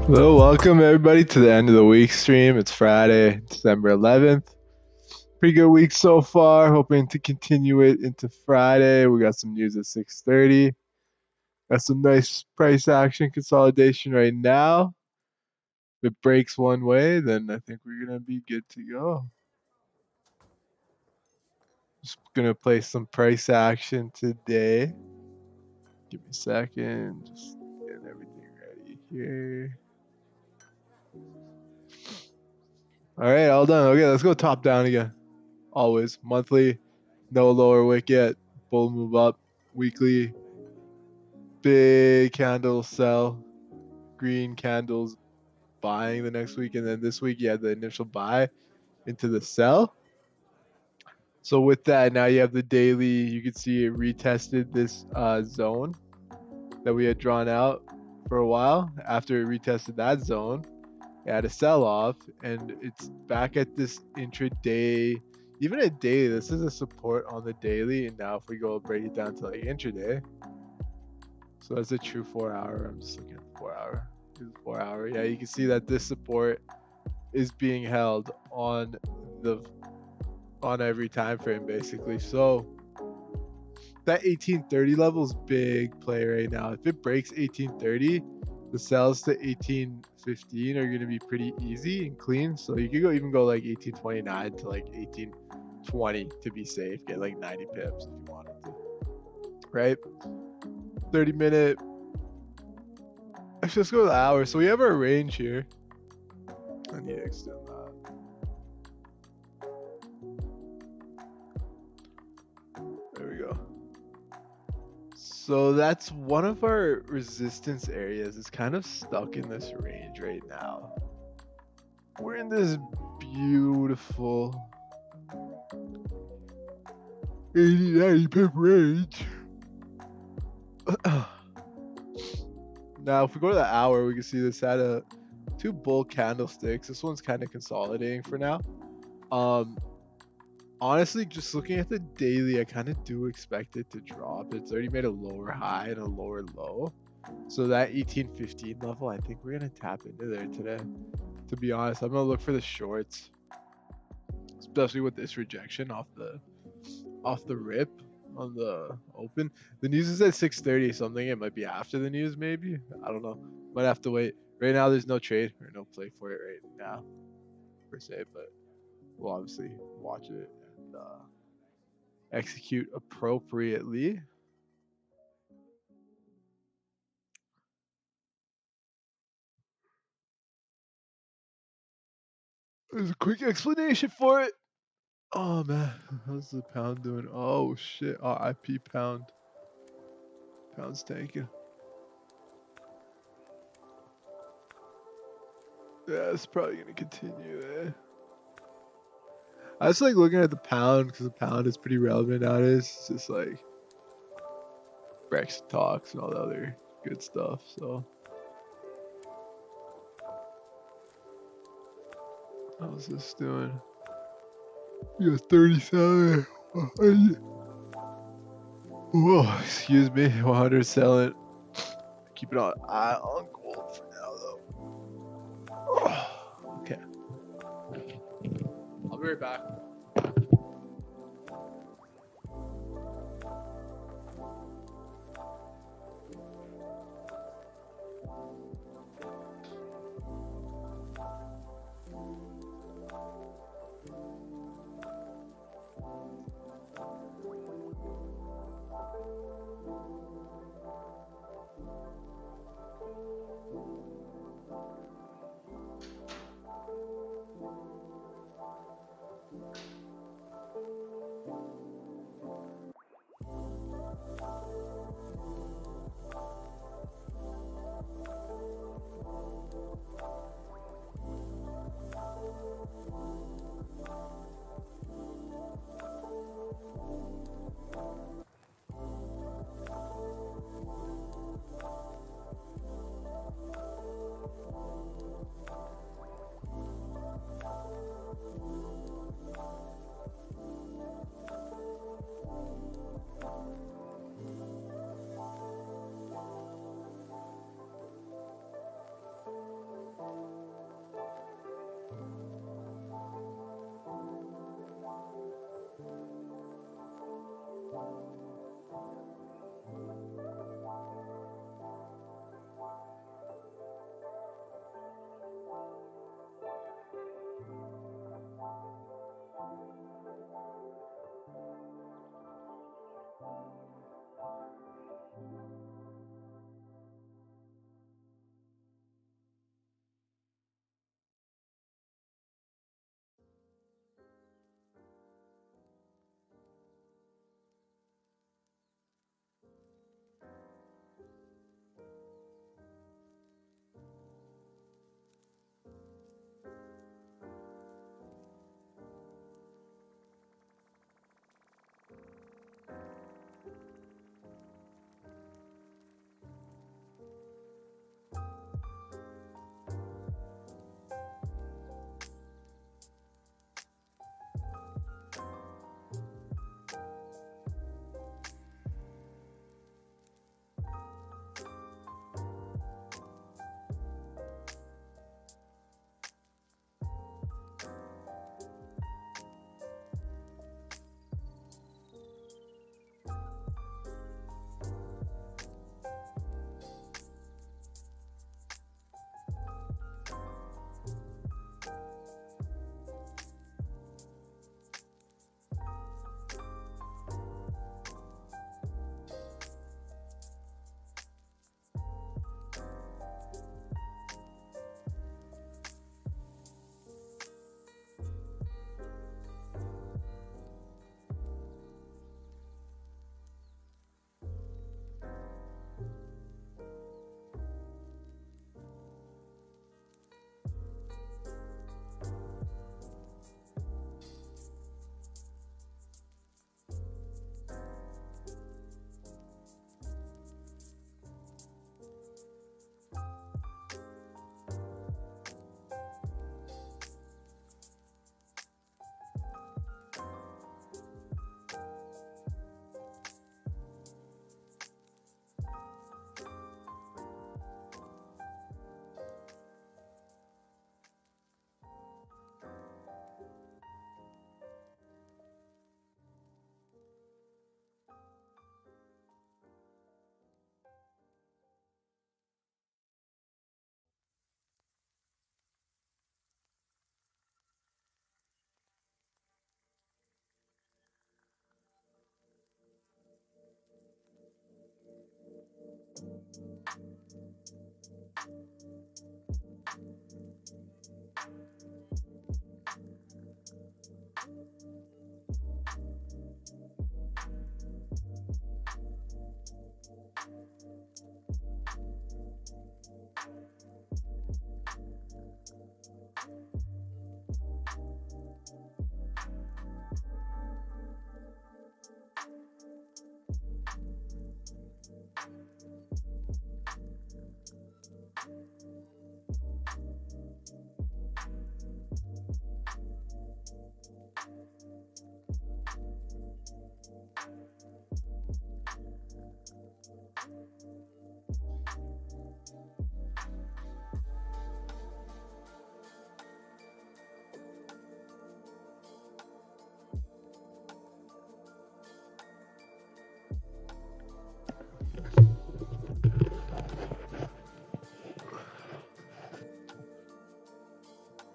Well, welcome everybody to the end of the week stream. It's Friday, December 11th. Pretty good week so far. Hoping to continue it into Friday. We got some news at 6:30. Got some nice price action consolidation right now. If it breaks one way, then I think we're going to be good to go. Just going to play some price action today. Give me a second. Just getting everything ready here. All right, all done. Okay, let's go top down again. Always monthly, no lower wicket, bull move up. Weekly, big candle sell, green candles buying the next week, and then this week you had the initial buy into the sell. So with that, now you have the daily. You can see it retested this zone that we had drawn out for a while. After it retested that zone, it had a sell-off, and it's back at this intraday. Even a daily, this is a support on the daily, and now if we go break it down to like intraday, so that's a true 4 hour. I'm just looking at the 4 hour. 4 hour. Yeah, you can see that this support is being held on every time frame basically. So that 1830 level is big play right now. If it breaks 1830, the sells to 1815 are going to be pretty easy and clean. So you could even go like 1829 to like 1820 to be safe. Get like 90 pips if you wanted to. Right? 30-minute. Actually, let's go to the hour. So we have our range here. I need to extend that. There we go. So that's one of our resistance areas. It's kind of stuck in this range right now. We're in this beautiful 80-90 pip range. Now, if we go to the hour, we can see this had two bull candlesticks. This one's kind of consolidating for now. Honestly, just looking at the daily, I kind of do expect it to drop. It's already made a lower high and a lower low. So that 1815 level, I think we're going to tap into there today. To be honest, I'm going to look for the shorts, especially with this rejection off the rip on the open. The news is at 6:30 something. It might be after the news, maybe. I don't know. Might have to wait. Right now, there's no trade or no play for it right now, per se. But we'll obviously watch it and execute appropriately. There's a quick explanation for it. Oh man, how's the pound doing? Oh shit, RIP pound. Pound's tanking. Yeah, it's probably gonna continue there. I just like looking at the pound because the pound is pretty relevant nowadays. It's just like Brexit talks and all the other good stuff. So, how's this doing? We got 37. Whoa, excuse me. 100 selling. Keep an eye on gold for now, though. Okay. I'll be right back.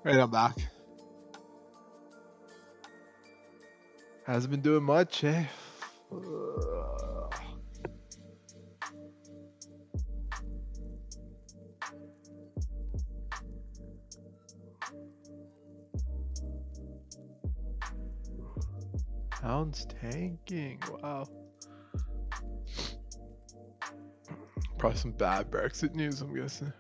Right, I'm back. Hasn't been doing much, eh? Pound's tanking. Wow. Probably some bad Brexit news, I'm guessing.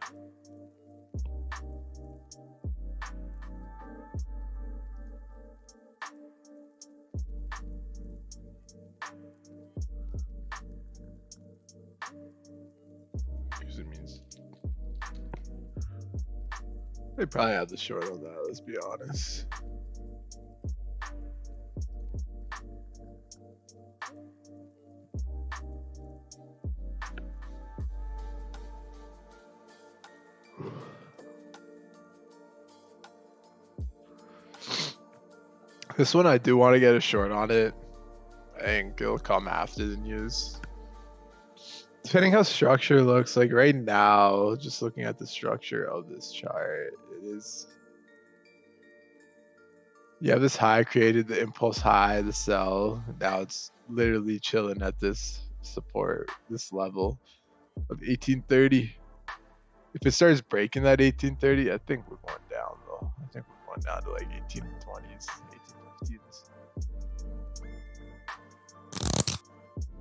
Usually means they probably have the short on that, let's be honest. This one I do want to get a short on it. I think it'll come after the news. Depending how structure looks, like right now, just looking at the structure of this chart, it is. You have this high created, the impulse high, the sell. Now it's literally chilling at this support, this level of 1830. If it starts breaking that 1830, I think we're going down though. I think we're going down to like 1820s, 1815s.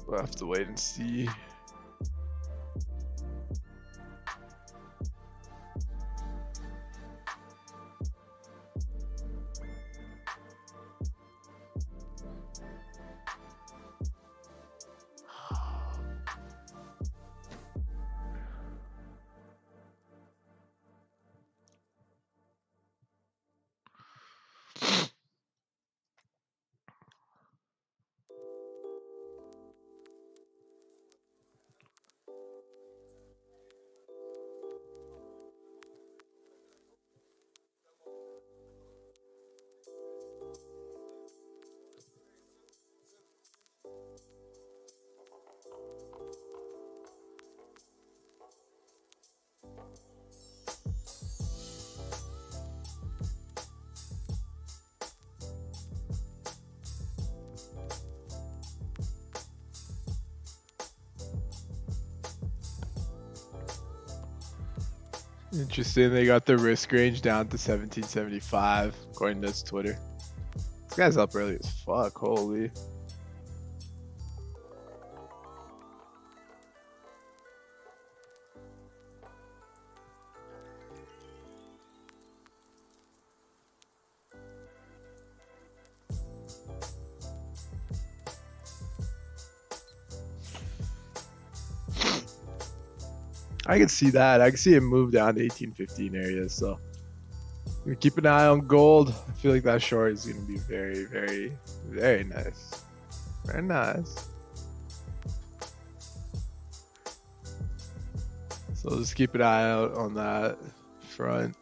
We'll have to wait and see. Interesting. They got the risk range down to 1775, according to his Twitter. This guy's up early as fuck. Holy. I can see that. I can see it move down to 1815 areas. So keep an eye on gold. I feel like that short is going to be very, very, very nice. Very nice. So just keep an eye out on that front.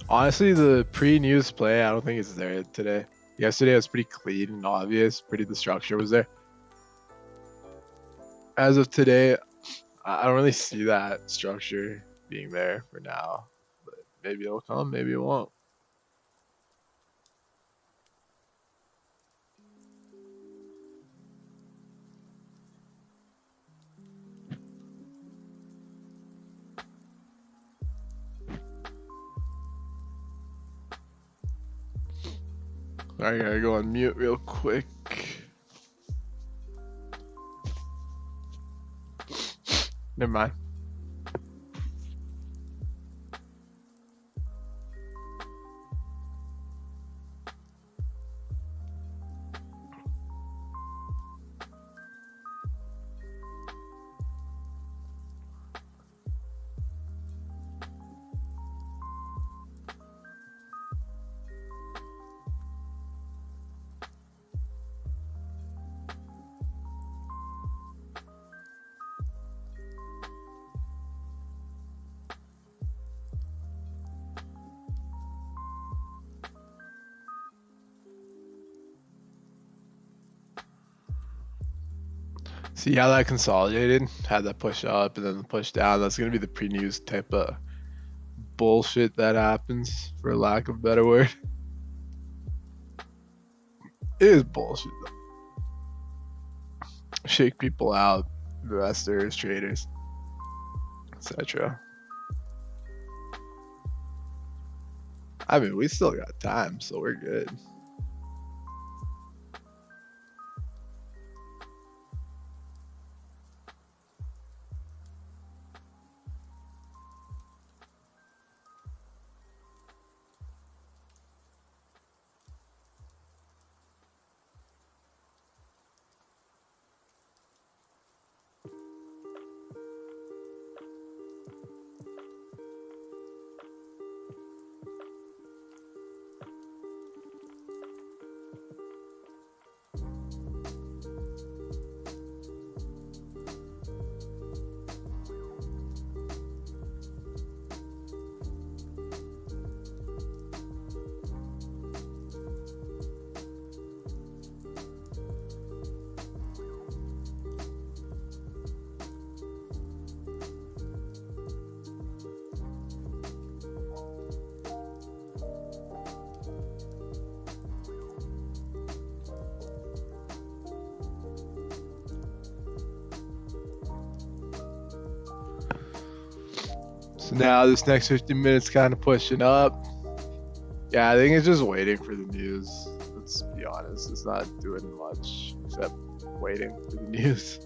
Honestly, the pre-news play, I don't think it's there today. Yesterday was pretty clean and obvious. The structure was there. As of today, I don't really see that structure being there for now. But maybe it'll come, maybe it won't. I gotta go on mute real quick. Never mind. See how that consolidated? Had that push up and then the push down. That's gonna be the pre-news type of bullshit that happens, for lack of a better word. It is bullshit though. Shake people out, investors, traders, etc. I mean, we still got time, so we're good. So now this next 15 minutes kind of pushing up. Yeah, I think it's just waiting for the news. Let's be honest, it's not doing much except waiting for the news.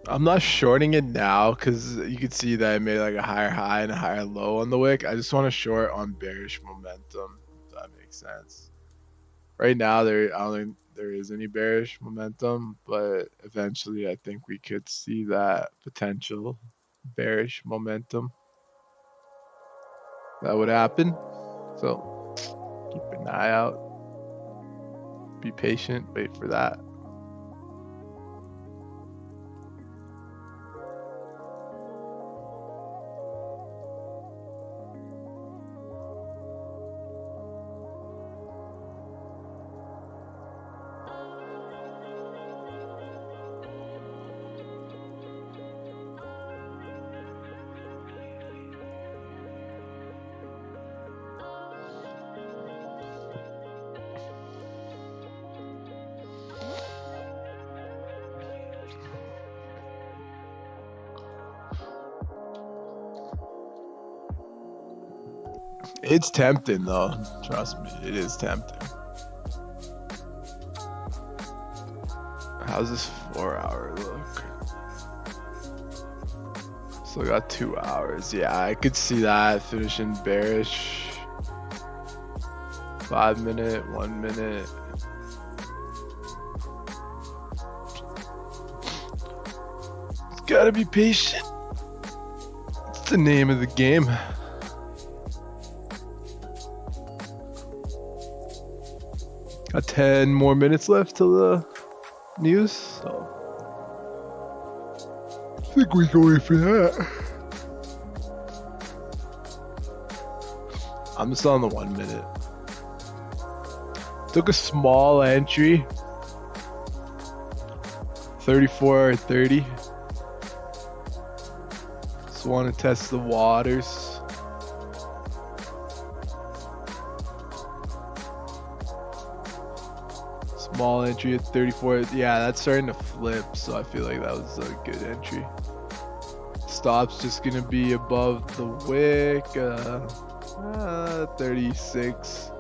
I'm not shorting it now because you can see that I made like a higher high and a higher low on the wick. I just want to short on bearish momentum, if that makes sense. Right now, I don't think there is any bearish momentum, but eventually I think we could see that potential bearish momentum that would happen. So keep an eye out. Be patient, wait for that. It's tempting though. Trust me, it is tempting. How's this 4 hour look? Still got 2 hours. Yeah, I could see that finishing bearish. 5 minute, 1 minute. Just gotta be patient. It's the name of the game. Got 10 more minutes left till the news, so I think we can wait for that. I'm just on the 1 minute. Took a small entry. 34.30. Just want to test the waters. Small entry at 34. Yeah, that's starting to flip, so I feel like that was a good entry. Stop's just gonna be above the wick. 36.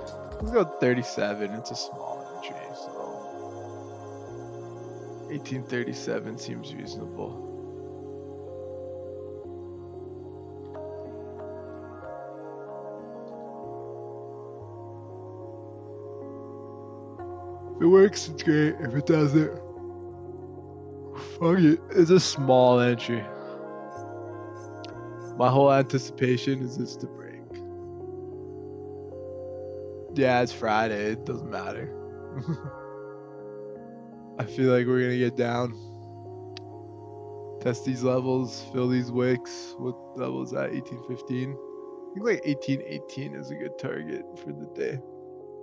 Let's go 37. It's a small entry, so 1837 seems reasonable. If it works, it's great. If it doesn't, fuck it. It's a small entry. My whole anticipation is this to break. Yeah, it's Friday. It doesn't matter. I feel like we're gonna get down. Test these levels, fill these wicks. What level is that? 1815? I think like 1818 is a good target for the day.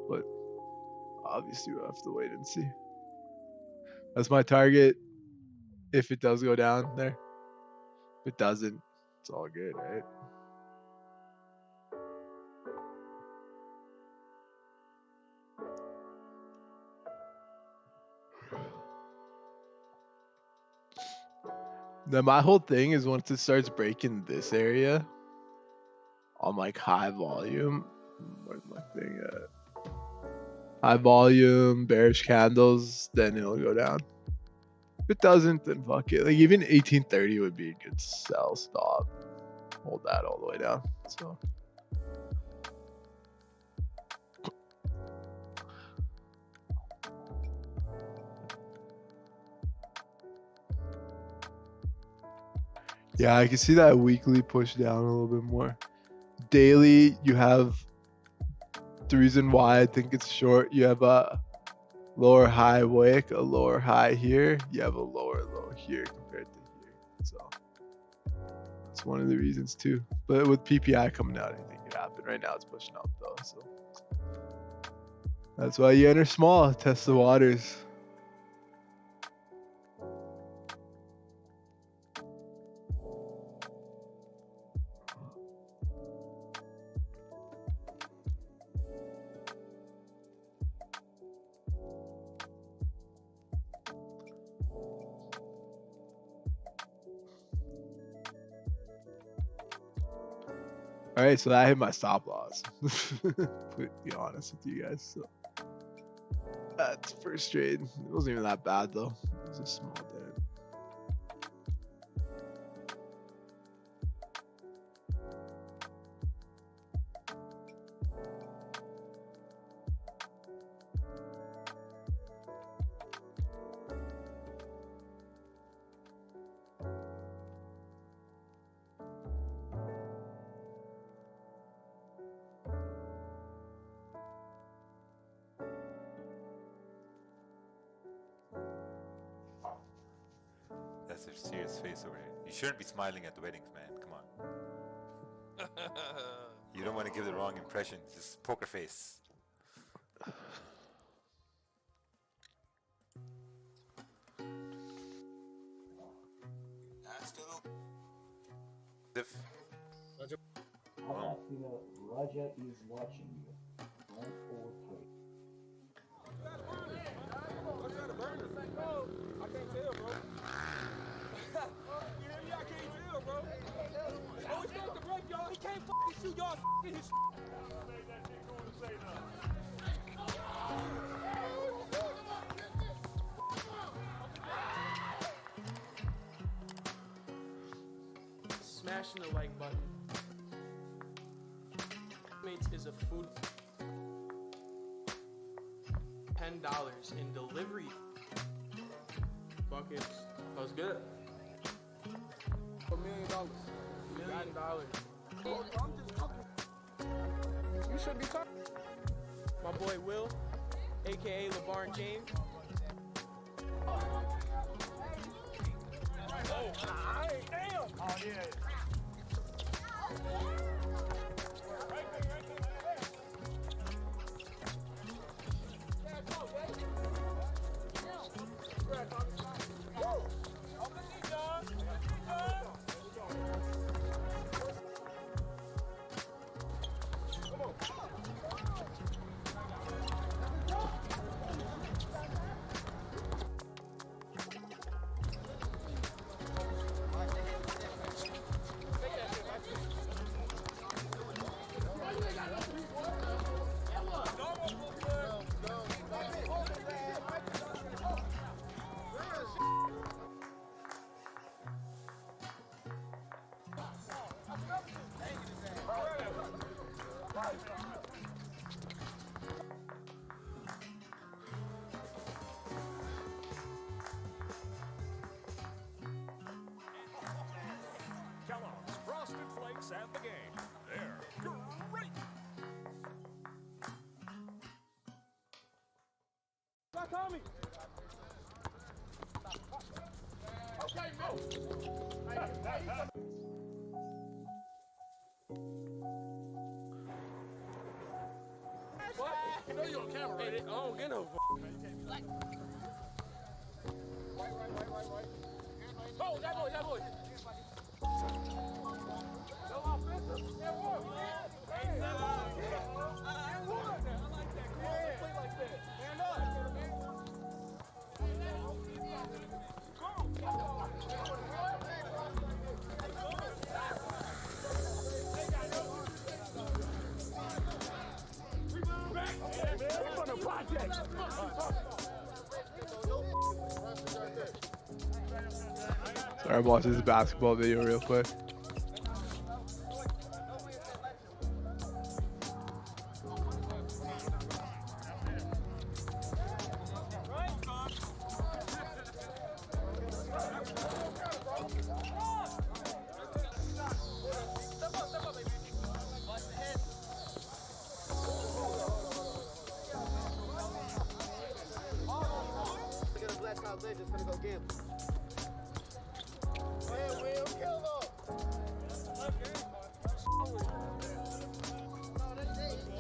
But obviously we'll have to wait and see. That's my target if it does go down there. If it doesn't, it's all good, right? Then my whole thing is once it starts breaking this area on like high volume, where's my thing at? High volume, bearish candles, then it'll go down. If it doesn't, then fuck it. Like even 1830 would be a good sell stop. Hold that all the way down. So yeah, I can see that weekly push down a little bit more. Daily, you have the reason why I think it's short. You have a lower high wick, a lower high here. You have a lower low here compared to here. So that's one of the reasons too. But with PPI coming out, anything could happen. Right now it's pushing up though. So that's why you enter small, test the waters. All right, so I hit my stop loss. To be honest with you guys, so that's first trade. It wasn't even that bad though. It was a small day. That's a serious face over here. You shouldn't be smiling at the weddings, man. Come on. You don't want to give the wrong impression. Just poker face. If Raja is watching you. Don't overplay. I can't tell, bro. You hear me? I can't tell, bro. Oh, he's supposed to break, y'all. He can't fucking shoot y'all f***ing his smashing the like button. Mates is a food. $10 in delivery. Buckets. That was good. $1 million. $1 million. I'm just talking. You should be talking. My boy Will, aka LeBron James. Damn. Oh, yeah. Kellogg's Frosted Flakes at the game. They're great. Stop coming. Okay, What? You know you're on camera, right? I don't get no. Oh, that boy, that boy. So offensive. That boy. Hey, that boy. And one. I like that. Come on, play like that. Stand up. From the project. Sorry, I'm watching this basketball video real quick. Just gonna go gamble.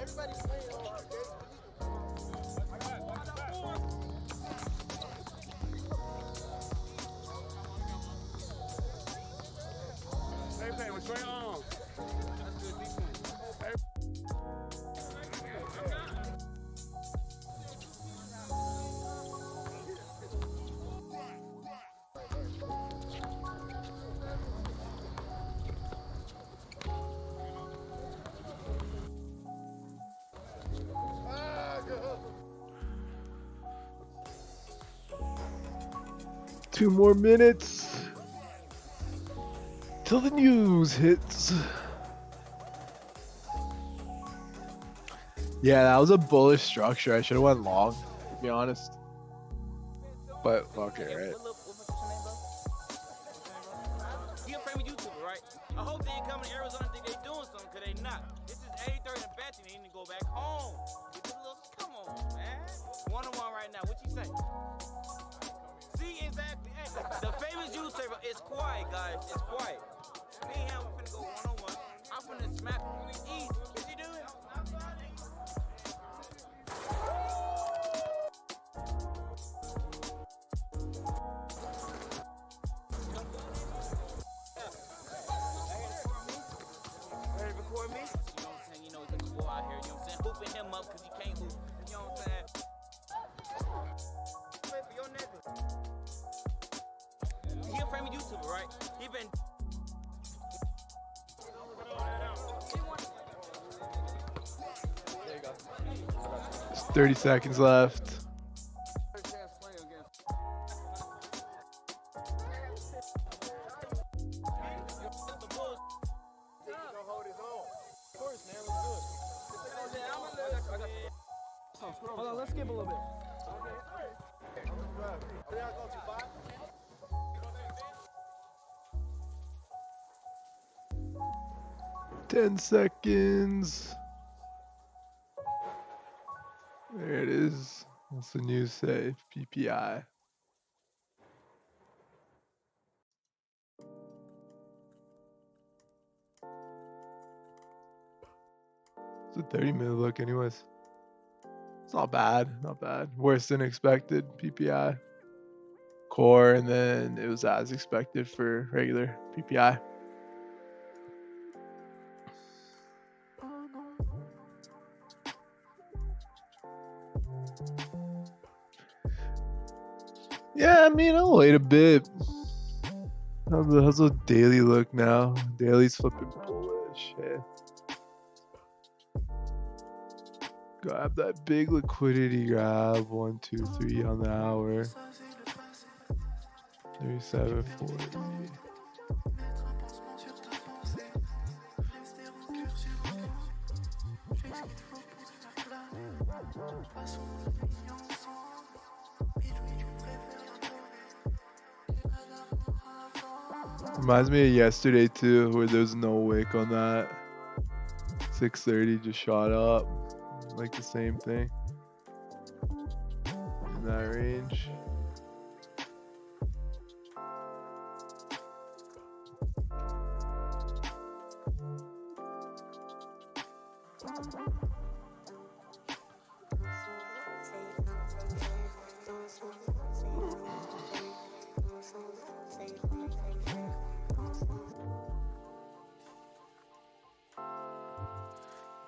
Everybody's playing on our game. Same thing with Trey Arms. That's good defense. Two more minutes till the news hits. Yeah, that was a bullish structure. I should have went long, to be honest. But fuck it, right? He a famous YouTuber, right? I hope they ain't coming to Arizona and think they doing something, cause they not. This is 83rd and Batson. They need to go back home. Get this little, come on, man. One-on-one right now. What you say? See, exactly. Hey, the famous YouTuber is quiet, guys. It's quiet. Me and him, we finna go one-on-one. I'm finna smack him easy. Is he doing? Ready to record me? You know what I'm saying? You know, you go out here, you know what I'm saying? Hooping him up because he can't hoop. You know what I'm saying? Wait for your nigga. He a famous YouTuber, right? He been. There you go. There's 30 seconds left. let's skip a little bit. 10 seconds. There it is. What's the news say? PPI. It's a 30-minute look anyways. It's not bad, not bad. Worse than expected, PPI. Core, and then it was as expected for regular PPI. Yeah, I mean, I'll wait a bit. How's the daily look now? Daily's flipping bullish. Hey. Grab that big liquidity grab. 1, 2, 3 on the hour. 37.40. Reminds me of yesterday too, where there's no wick on that. 6:30 just shot up, like the same thing in that range.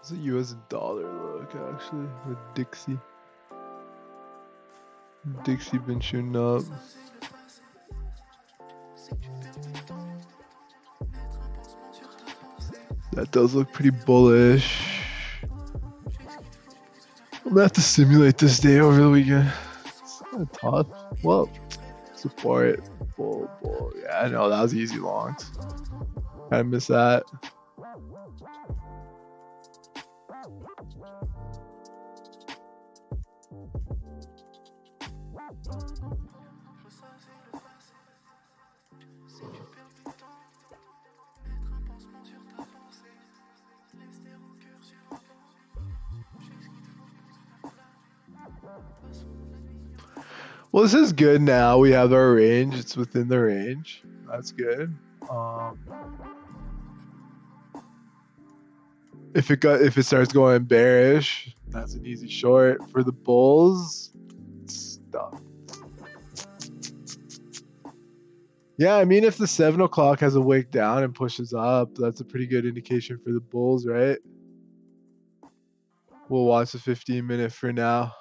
It's a US dollar look actually with Dixie. Dixie been shooting up. That does look pretty bullish. I'm gonna have to simulate this day over the weekend. It's kind of tough. Well, support. Bull. Yeah, I know that was easy longs. Kind of miss that. Well, this is good now. We have our range. It's within the range. That's good. If it starts going bearish, that's an easy short for the bulls. Stuff. Yeah, I mean, if the 7 o'clock has a wick down and pushes up, that's a pretty good indication for the bulls, right? We'll watch the 15-minute for now.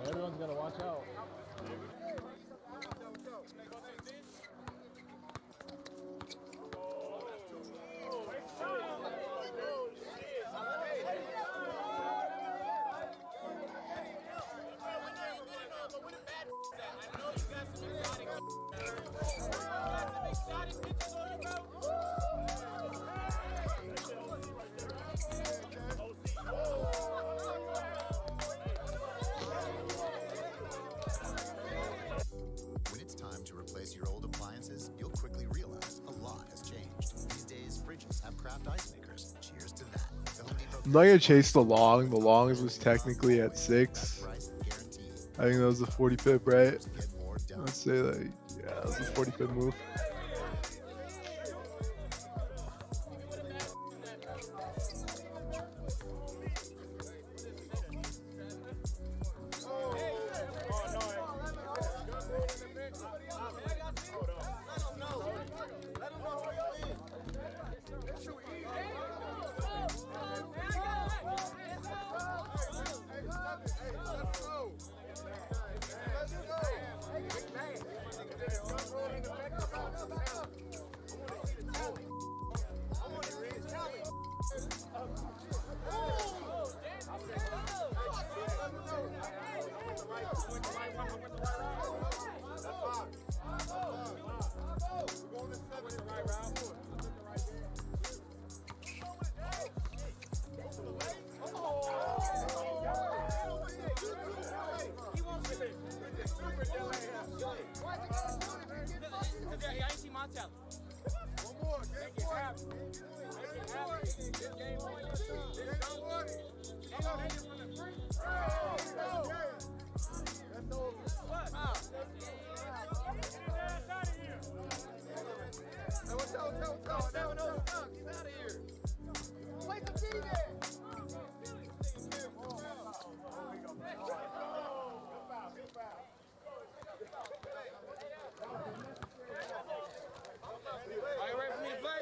Everyone's gotta watch out. When it's time to replace your old appliances, you'll quickly realize a lot has changed. These days, fridges have craft ice makers. Cheers to that. The Home Depot I'm not gonna chase the long. The longs was technically at 6. price guaranteed. I think that was a 40 pip, right? Get more done. Let's say like, yeah, that was a 40 pip move. Cause y'all ain't see my talent. One more. Make it happen. Make it happen. This game on your side. Don't worry. Ain't no niggas from the free. That's over. What? Hey, what's up? He's out of here. Play some defense. Are you ready for me to play?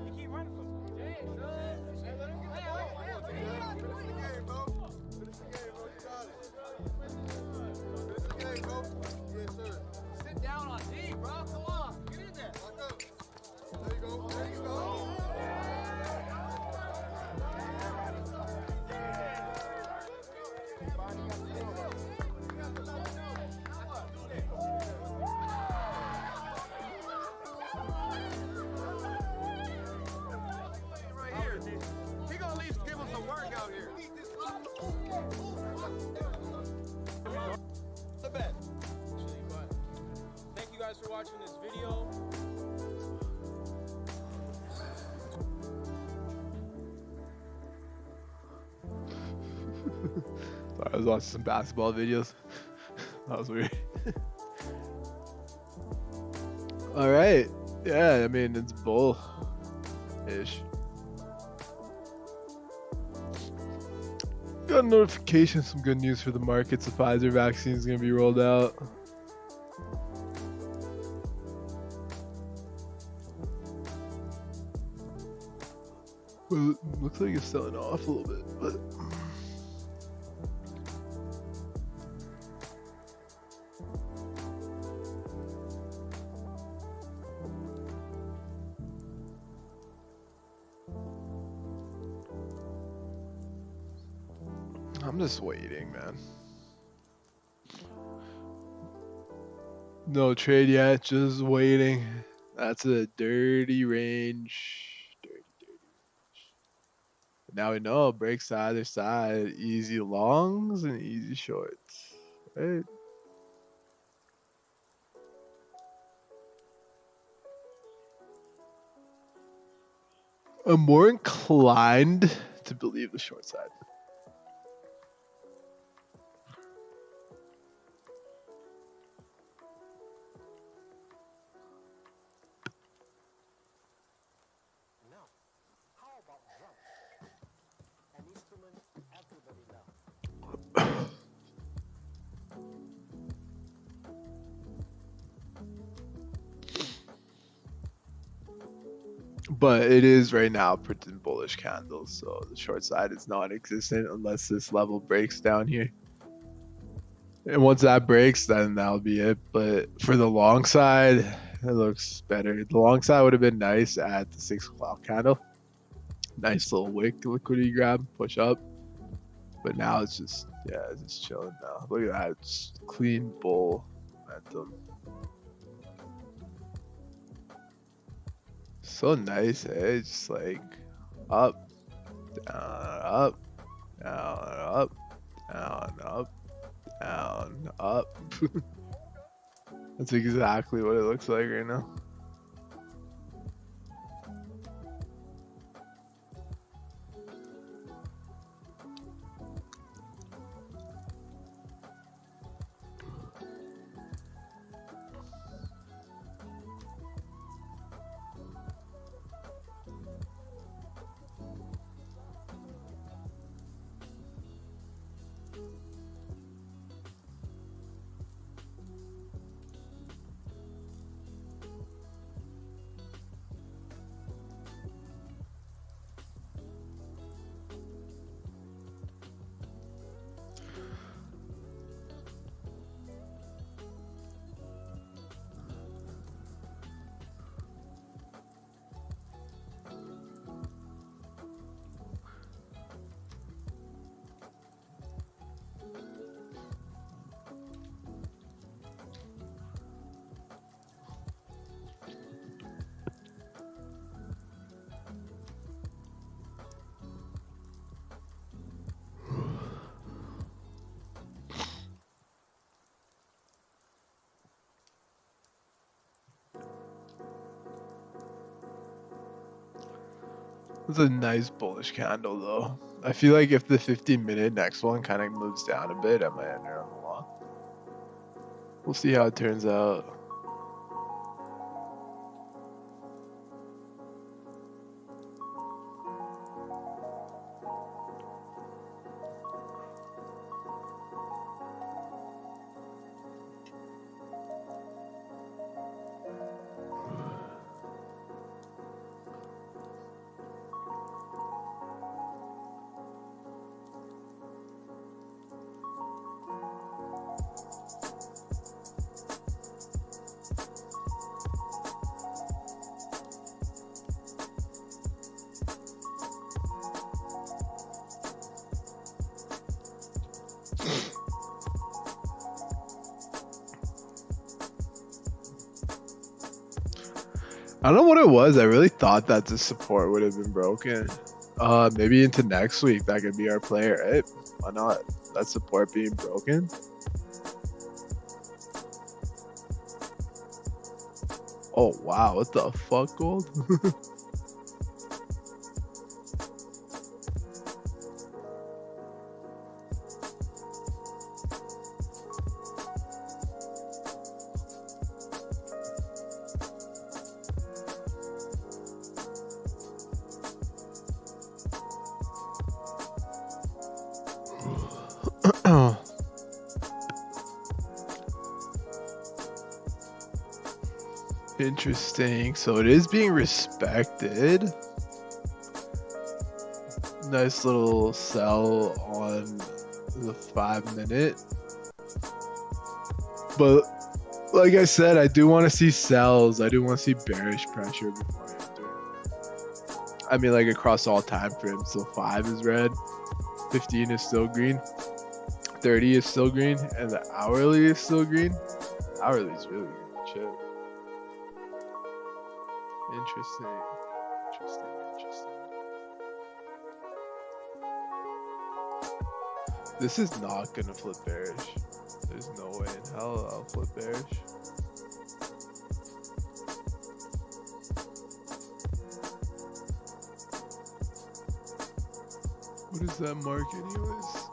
You keep running from me. Sit down on D, bro. Come on. Get in there. There you go. There you go. Right here. He gonna at least give us a workout here. The bet. Thank you guys for watching this video. Sorry, I was watching some basketball videos. That was weird. All right. Yeah, I mean, it's bull-ish. Got a notification, some good news for the markets. The Pfizer vaccine is going to be rolled out. Well, it looks like it's selling off a little bit, but I'm just waiting, man. No trade yet, just waiting. That's a dirty range. Now we know it breaks to either side. Easy longs and easy shorts. Right? I'm more inclined to believe the short side. But it is right now printing bullish candles, so the short side is non-existent unless this level breaks down here. And once that breaks, then that'll be it. But for the long side, it looks better. The long side would have been nice at the 6 o'clock candle. Nice little wick liquidity grab, push up. But now it's just, yeah, it's just chilling now. Look at that, it's clean bull momentum. So nice, eh? Just like up, down, up, down, up, down, up, down, up. That's exactly what it looks like right now. It's a nice bullish candle though. I feel like if the 15-minute next one kind of moves down a bit, I might enter on the long. We'll see how it turns out. I don't know what it was. I really thought that the support would have been broken. Maybe into next week that could be our player, right? Why not? That support being broken. Oh wow, what the fuck, gold? Interesting. So it is being respected. Nice little sell on the 5-minute. But like I said, I do want to see sells. I do want to see bearish pressure before I enter. I mean, like across all time frames. So 5 is red, 15 is still green, 30 is still green, and the hourly is still green. Hourly is really green. Shit. Interesting. This is not gonna flip bearish. There's no way in hell I'll flip bearish. What is that mark anyways?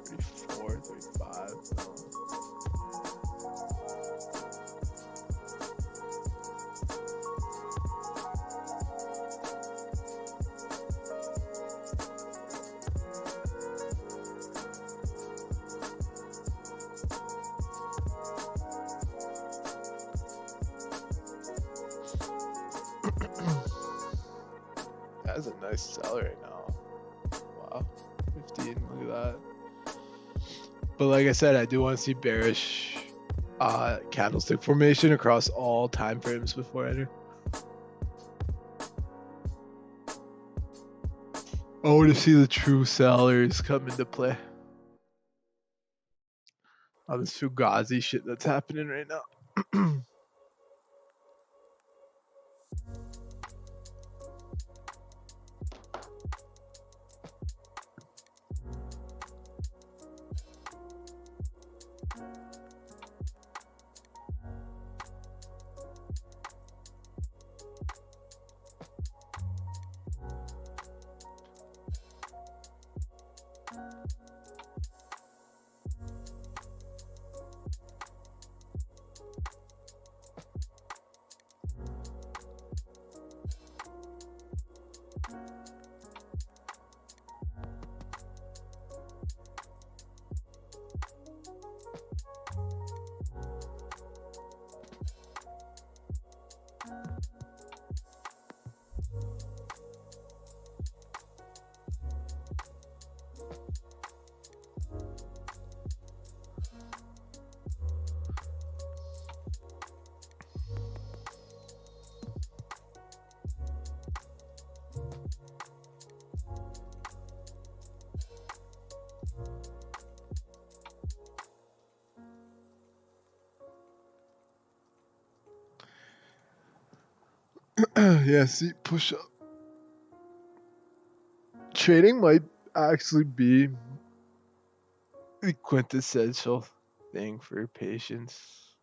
34, 35, no. That's a nice sell right now. Wow. 15, look at that. But like I said, I do want to see bearish candlestick formation across all time frames before I enter. I want to see the true sellers come into play. On this Fugazi shit that's happening right now. Yeah, see, push up. Trading might actually be the quintessential thing for patience.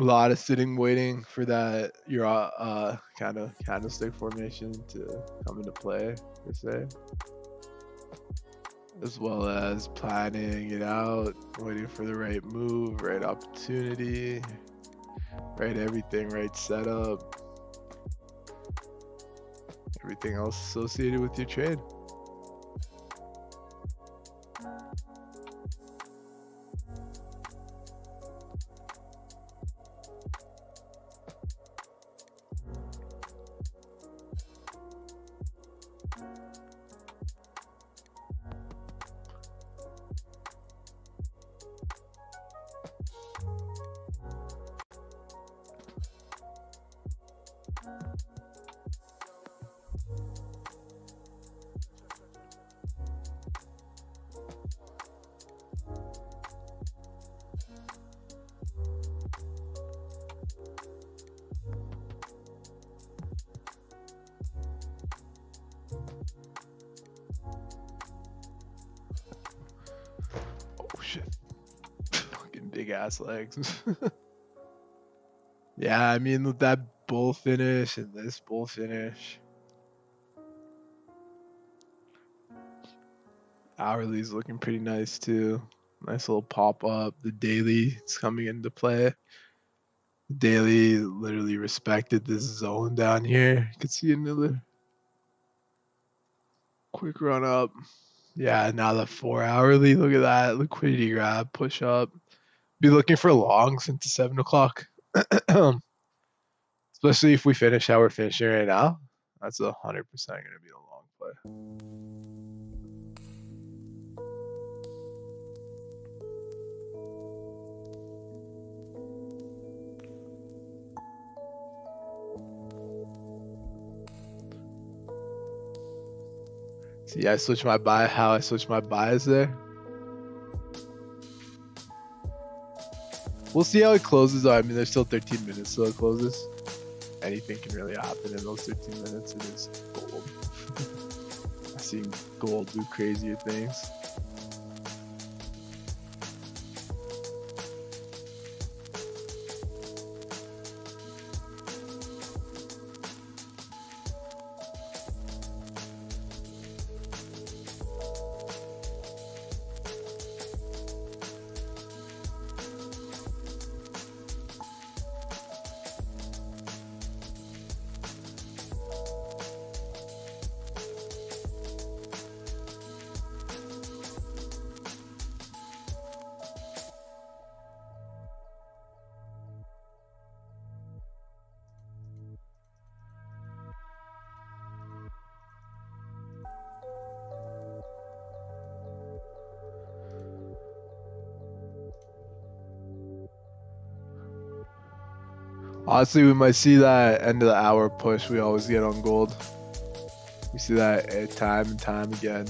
A lot of sitting waiting for that your kind of candlestick formation to come into play per se, as well as planning it out, waiting for the right move, right opportunity, right everything, right setup, everything else associated with your trade. Oh shit. Fucking big ass legs. Yeah, I mean with that bull finish and this bull finish. Hourly's looking pretty nice too. Nice little pop up. The daily is coming into play. The daily literally respected this zone down here. You can see another quick run up. Yeah, now the 4 hourly, look at that. Liquidity grab, push up. Be looking for longs into 7 o'clock. Especially if we finish how we're finishing right now. That's 100% going to be a long play. See, I switched my buy, how I switched my buys there. We'll see how it closes. I mean, there's still 13 minutes till it closes. Anything can really happen in those 13 minutes. It is gold. I've seen gold do crazier things. Honestly, we might see that end of the hour push we always get on gold. We see that time and time again.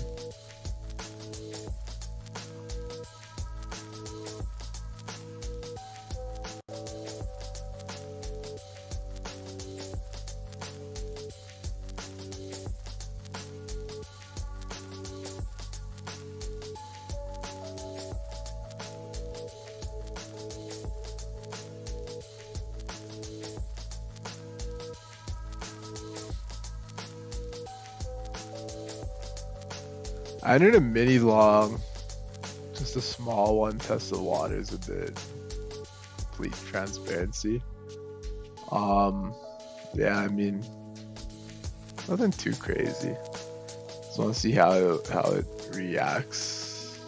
I entered a mini long, just a small one, test the waters a bit. Complete transparency. Yeah, I mean, nothing too crazy. Just want to see how it reacts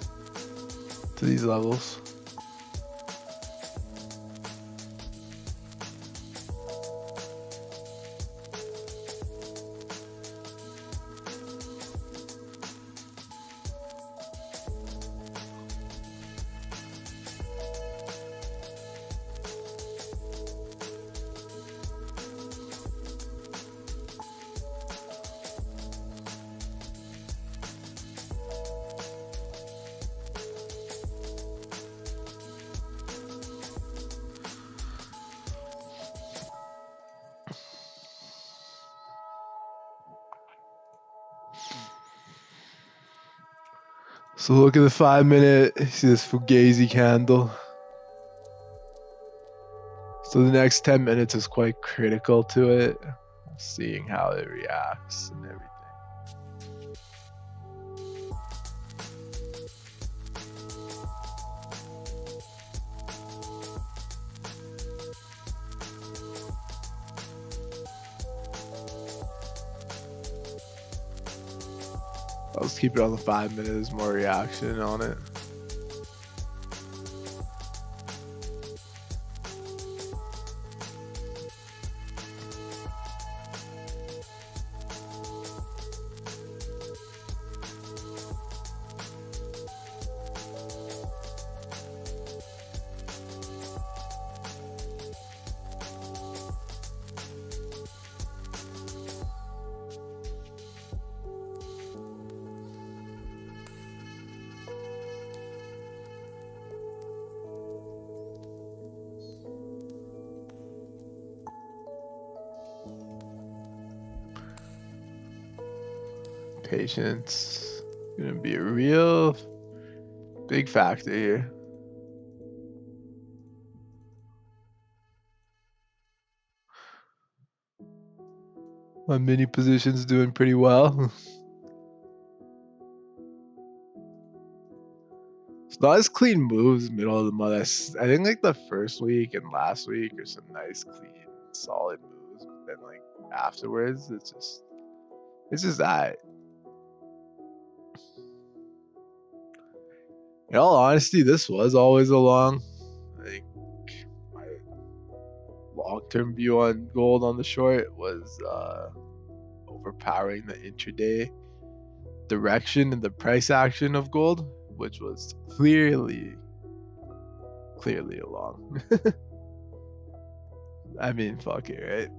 to these levels. So look at the 5 minute, see this Fugazi candle. So the next 10 minutes is quite critical to it, seeing how it reacts and everything. I'll just keep it on the 5 minutes, more reaction on it. Patience gonna be a real big factor here. My mini position's doing pretty well. It's not as clean moves middle of the month. I think like the first week and last week are some nice, clean, solid moves. But then like afterwards, it's just that. In all honesty, this was always a long. I think my long-term view on gold on the short was overpowering the intraday direction and the price action of gold, which was clearly a long. I mean, fuck it, right?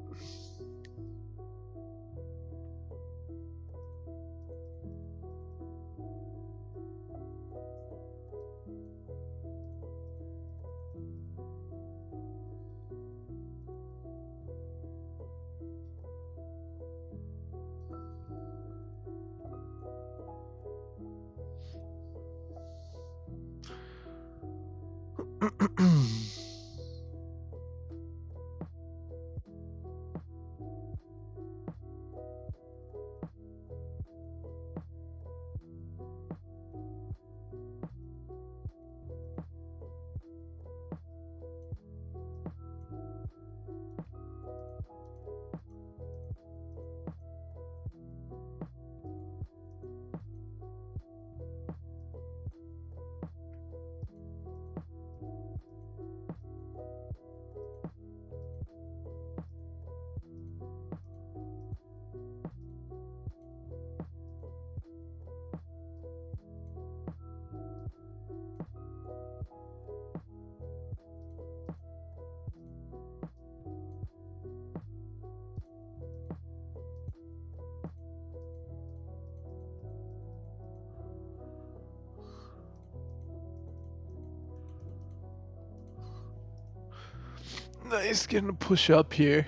Nice, getting a push up here.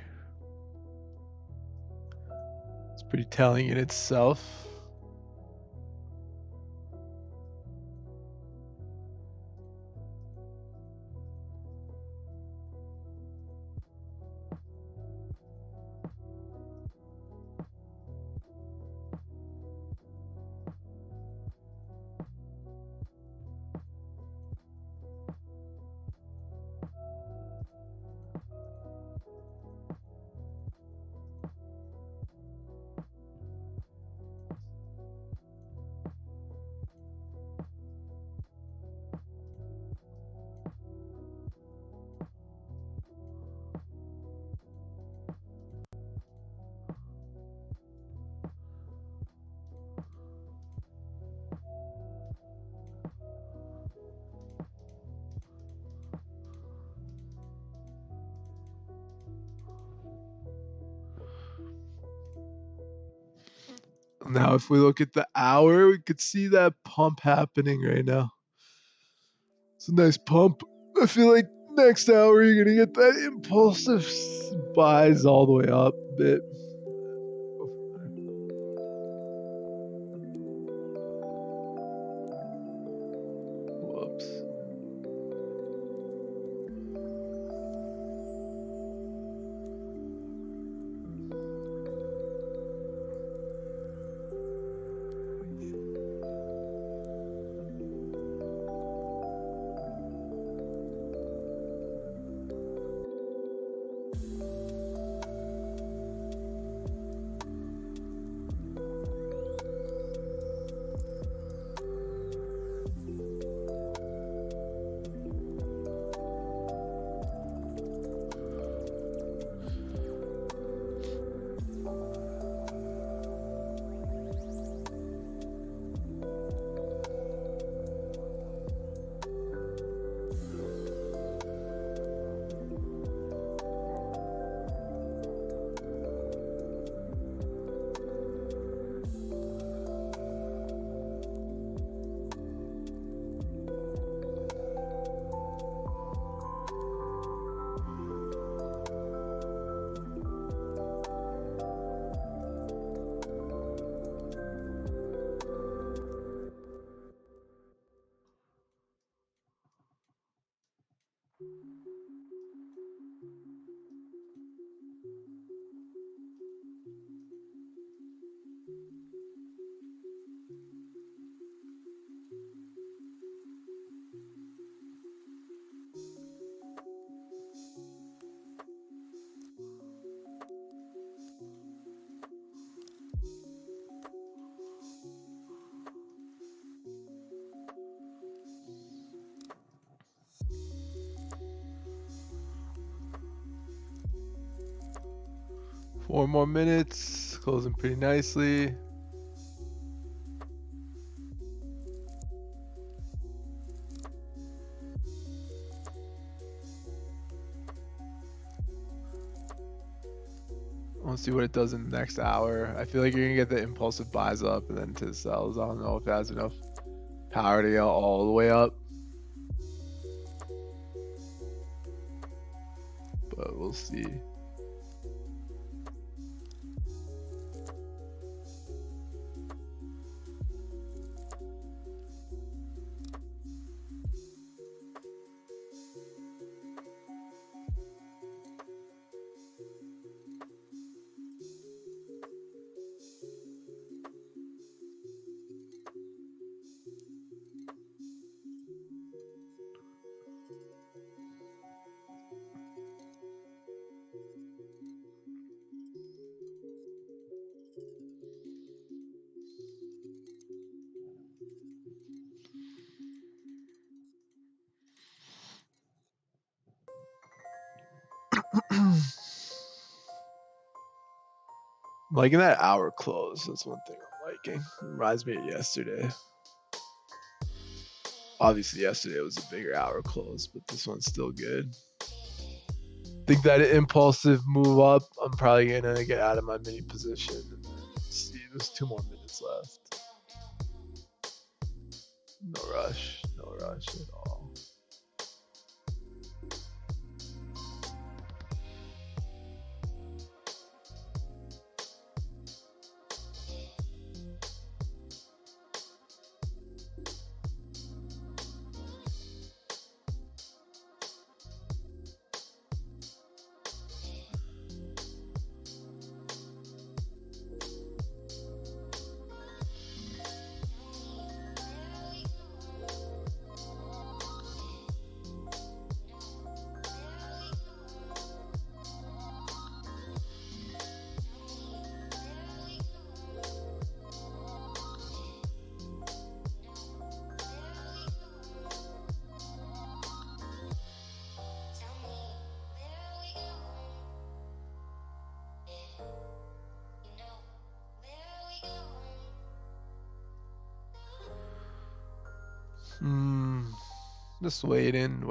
It's pretty telling in itself. Now, if we look at the hour, we could see that pump happening right now. It's a nice pump. I feel like next hour you're gonna get that impulsive buys all the way up a bit. Whoops. 4 more minutes. Closing pretty nicely. We'll see what it does in the next hour. I feel like you're gonna get the impulsive buys up and then to the sells. I don't know if it has enough power to go all the way up. But we'll see. I'm liking that hour close. That's one thing I'm liking. Reminds me of yesterday. Obviously, yesterday was a bigger hour close, but this one's still good. Think that impulsive move up, I'm probably gonna get out of my mini position and then see. There's 2 more minutes left. No rush at all. Just waiting.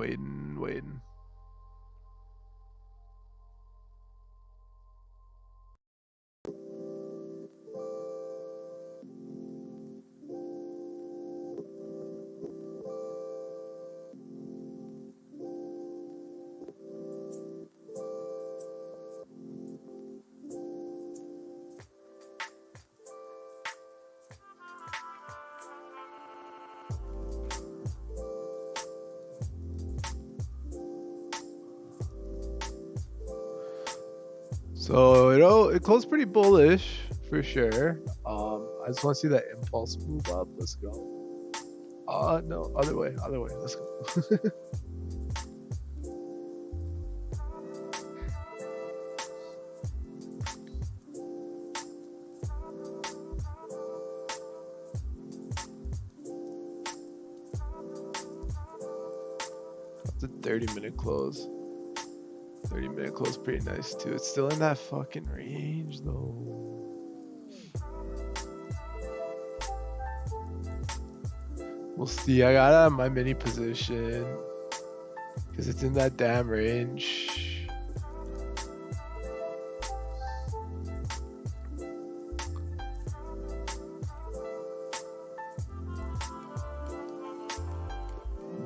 So it closed pretty bullish for sure. I just want to see that impulse move up. Let's go. No, other way. Let's go. It's a 30-minute close. 30-minute close, pretty nice too. It's still in that fucking range though. We'll see. I got out of my mini position because it's in that damn range.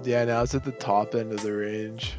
Yeah, now it's at the top end of the range.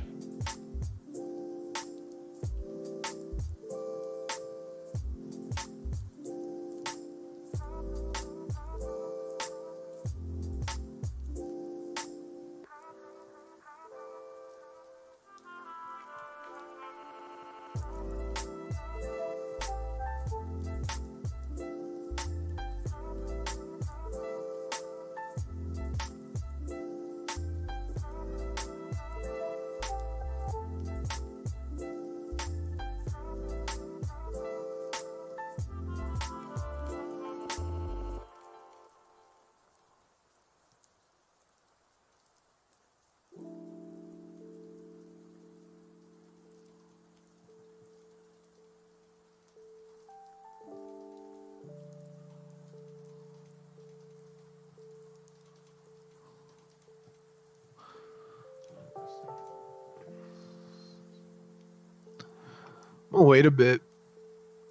I'll wait a bit.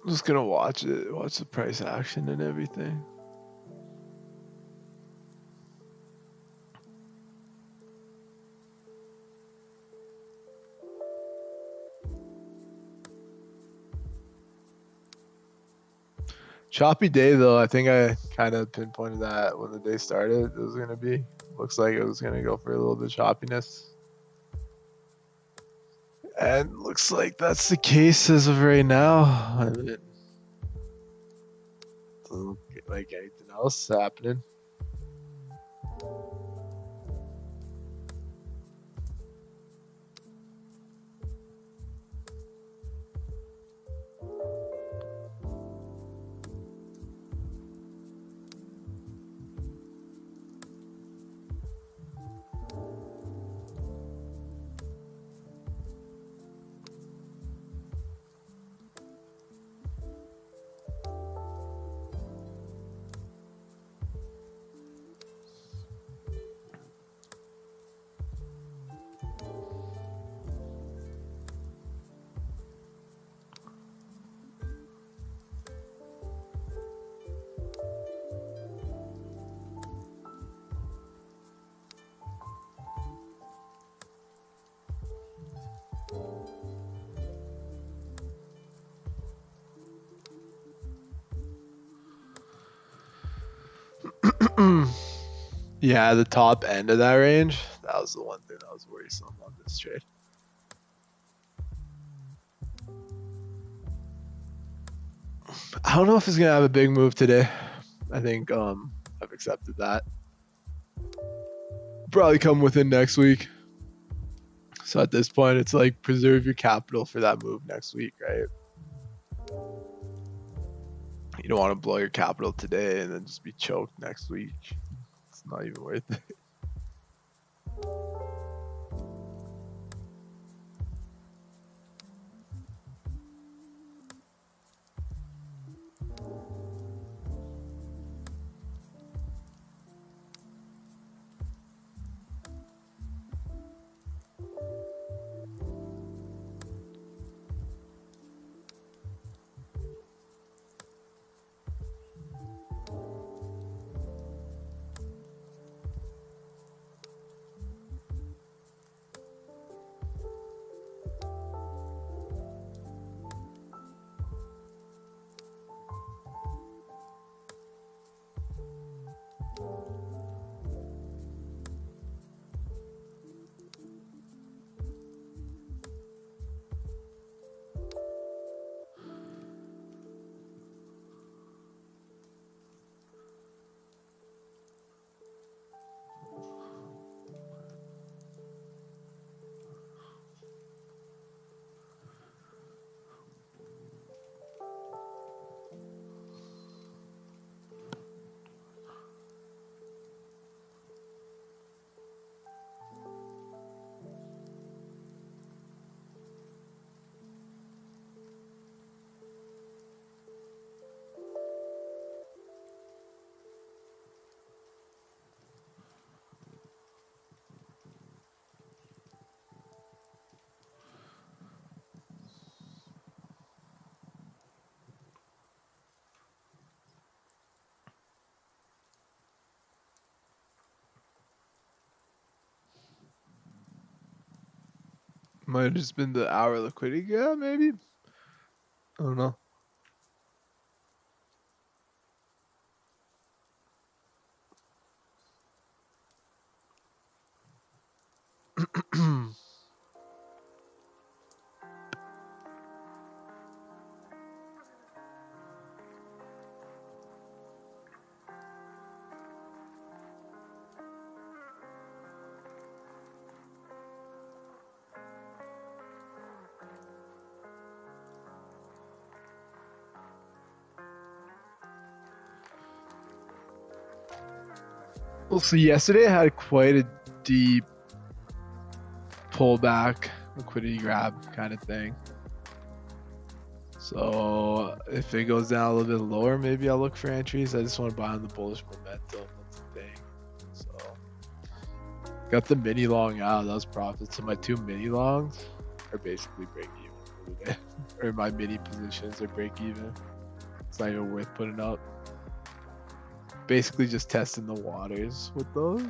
I'm just gonna watch it, watch the price action and everything. Choppy day though. I think I kind of pinpointed that when the day started. It was gonna be. Looks like it was gonna go for a little bit of choppiness. And looks like that's the case as of right now. I mean, doesn't look like anything else happening. Yeah, the top end of that range. That was the one thing that was worrisome on this trade. I don't know if he's gonna have a big move today. I think I've accepted that. Probably come within next week. So at this point, it's like preserve your capital for that move next week, right? You don't want to blow your capital today and then just be choked next week. It's not even worth it. Might have just been the hour liquidity gap, maybe? I don't know. Well, so yesterday I had quite a deep pullback, liquidity grab kind of thing. So if it goes down a little bit lower, maybe I'll look for entries. I just want to buy on the bullish momentum. That's the thing. So got the mini long out. That was profit. So my two mini longs are basically break even for every day. Or my mini positions are break even. It's not even worth putting up. Basically just testing the waters with those.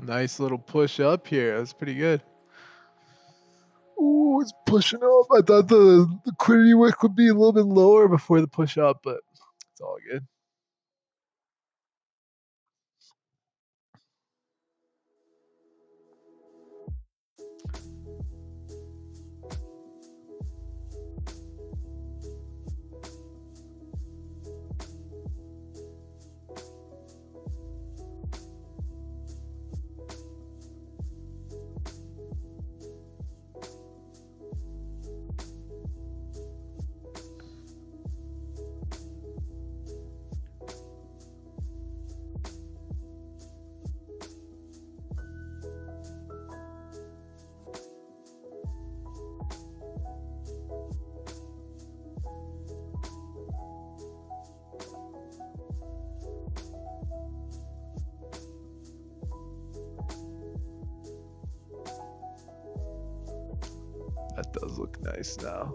Nice little push up here. That's pretty good. Ooh, it's pushing up. I thought the liquidity wick would be a little bit lower before the push up, but it's all good. That does look nice now.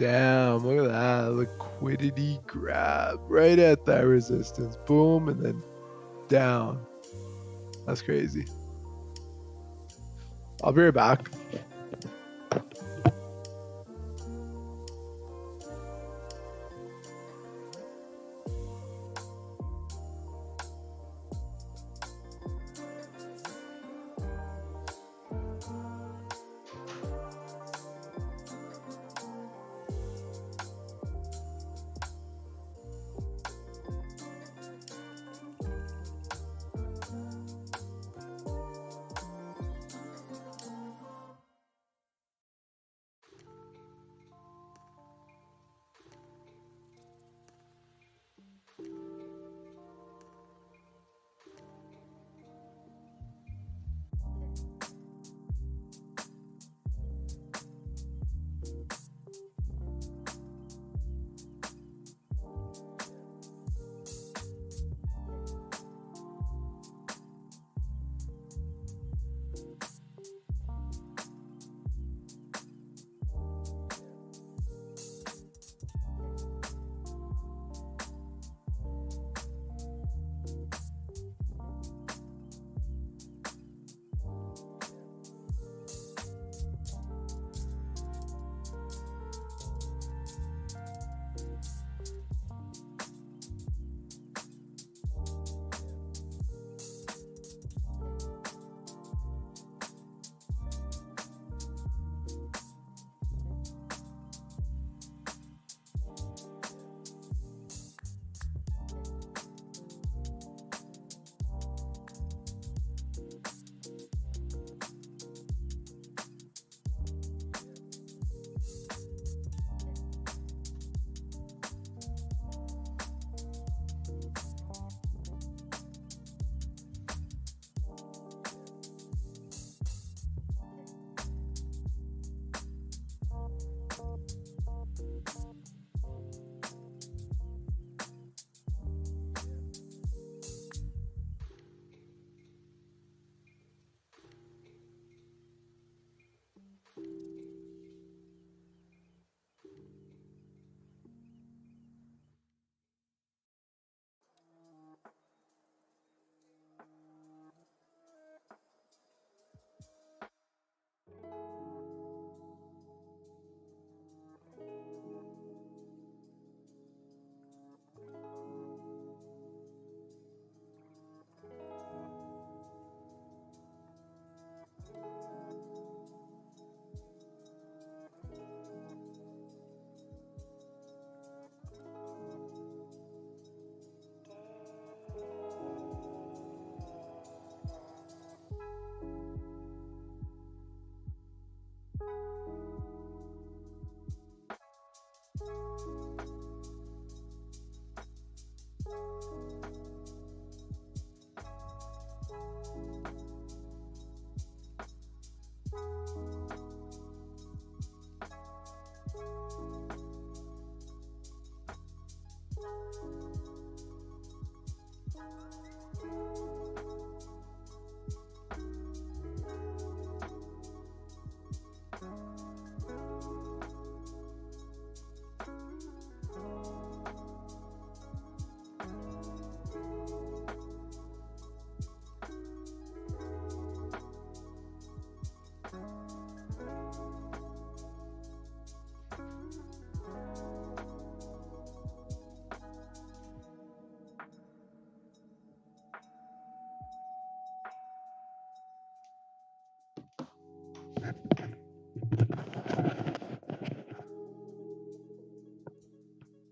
Damn, look at that. Liquidity grab right at that resistance. Boom, and then down. That's crazy. I'll be right back.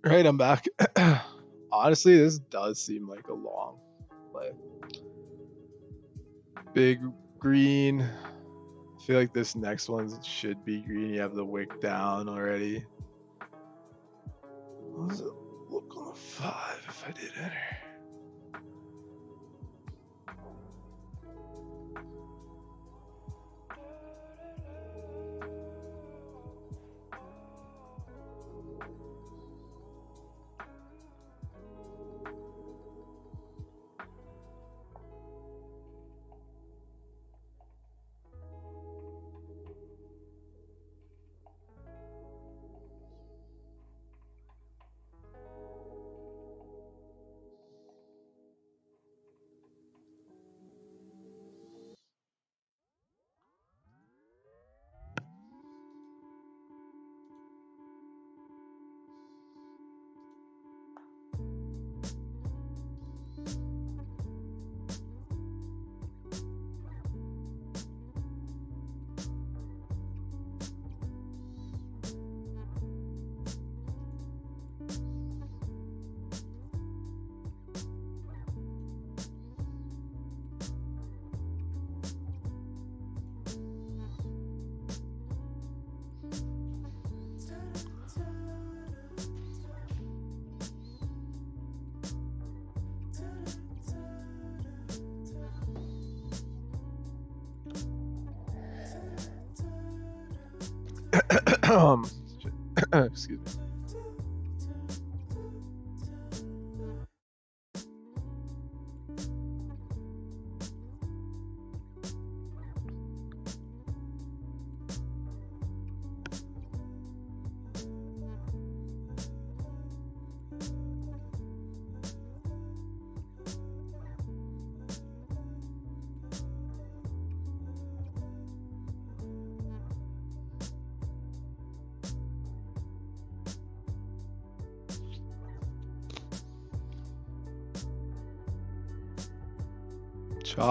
Right, I'm back. Honestly, this does seem like a long play. Big green. I feel like this next one should be green. You have the wick down already. What does it look on the 5 if I did enter? Excuse me.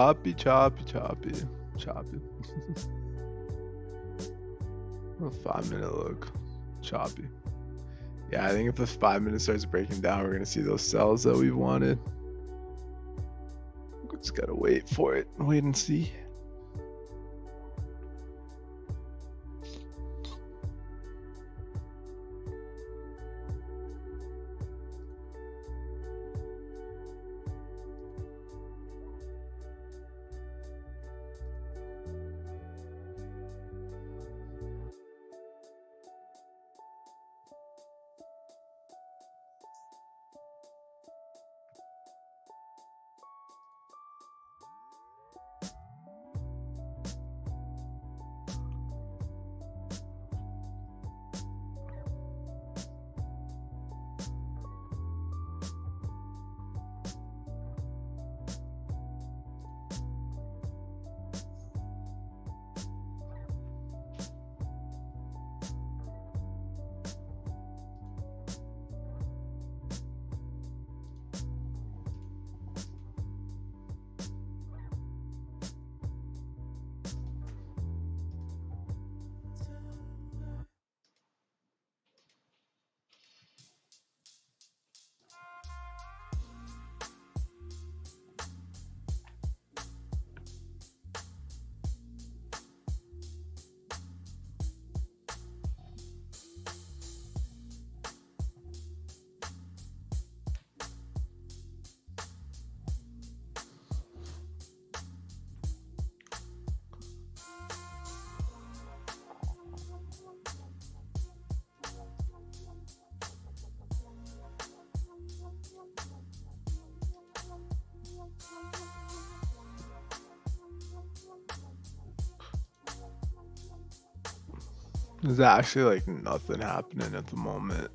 Choppy. A 5-minute look. Choppy. Yeah, I think if the 5 minute starts breaking down, we're gonna see those sells that we've wanted. Just gotta wait for it. Wait and see. There's actually like nothing happening at the moment.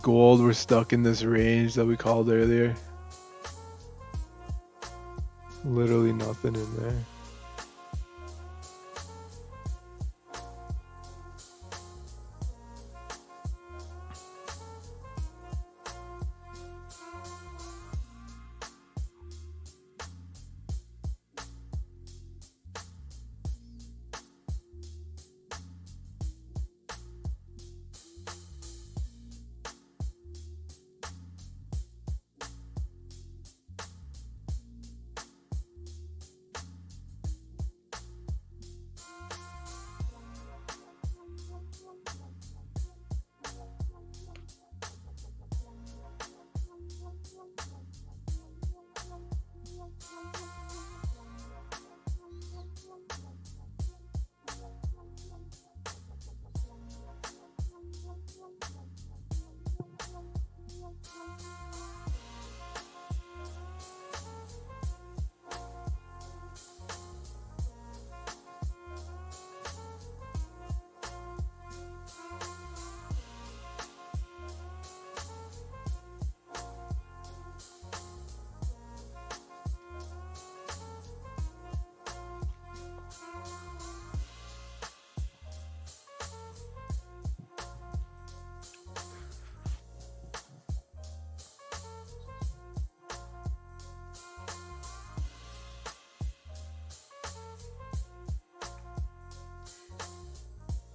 Gold, we're stuck in this range that we called earlier. Literally nothing in there.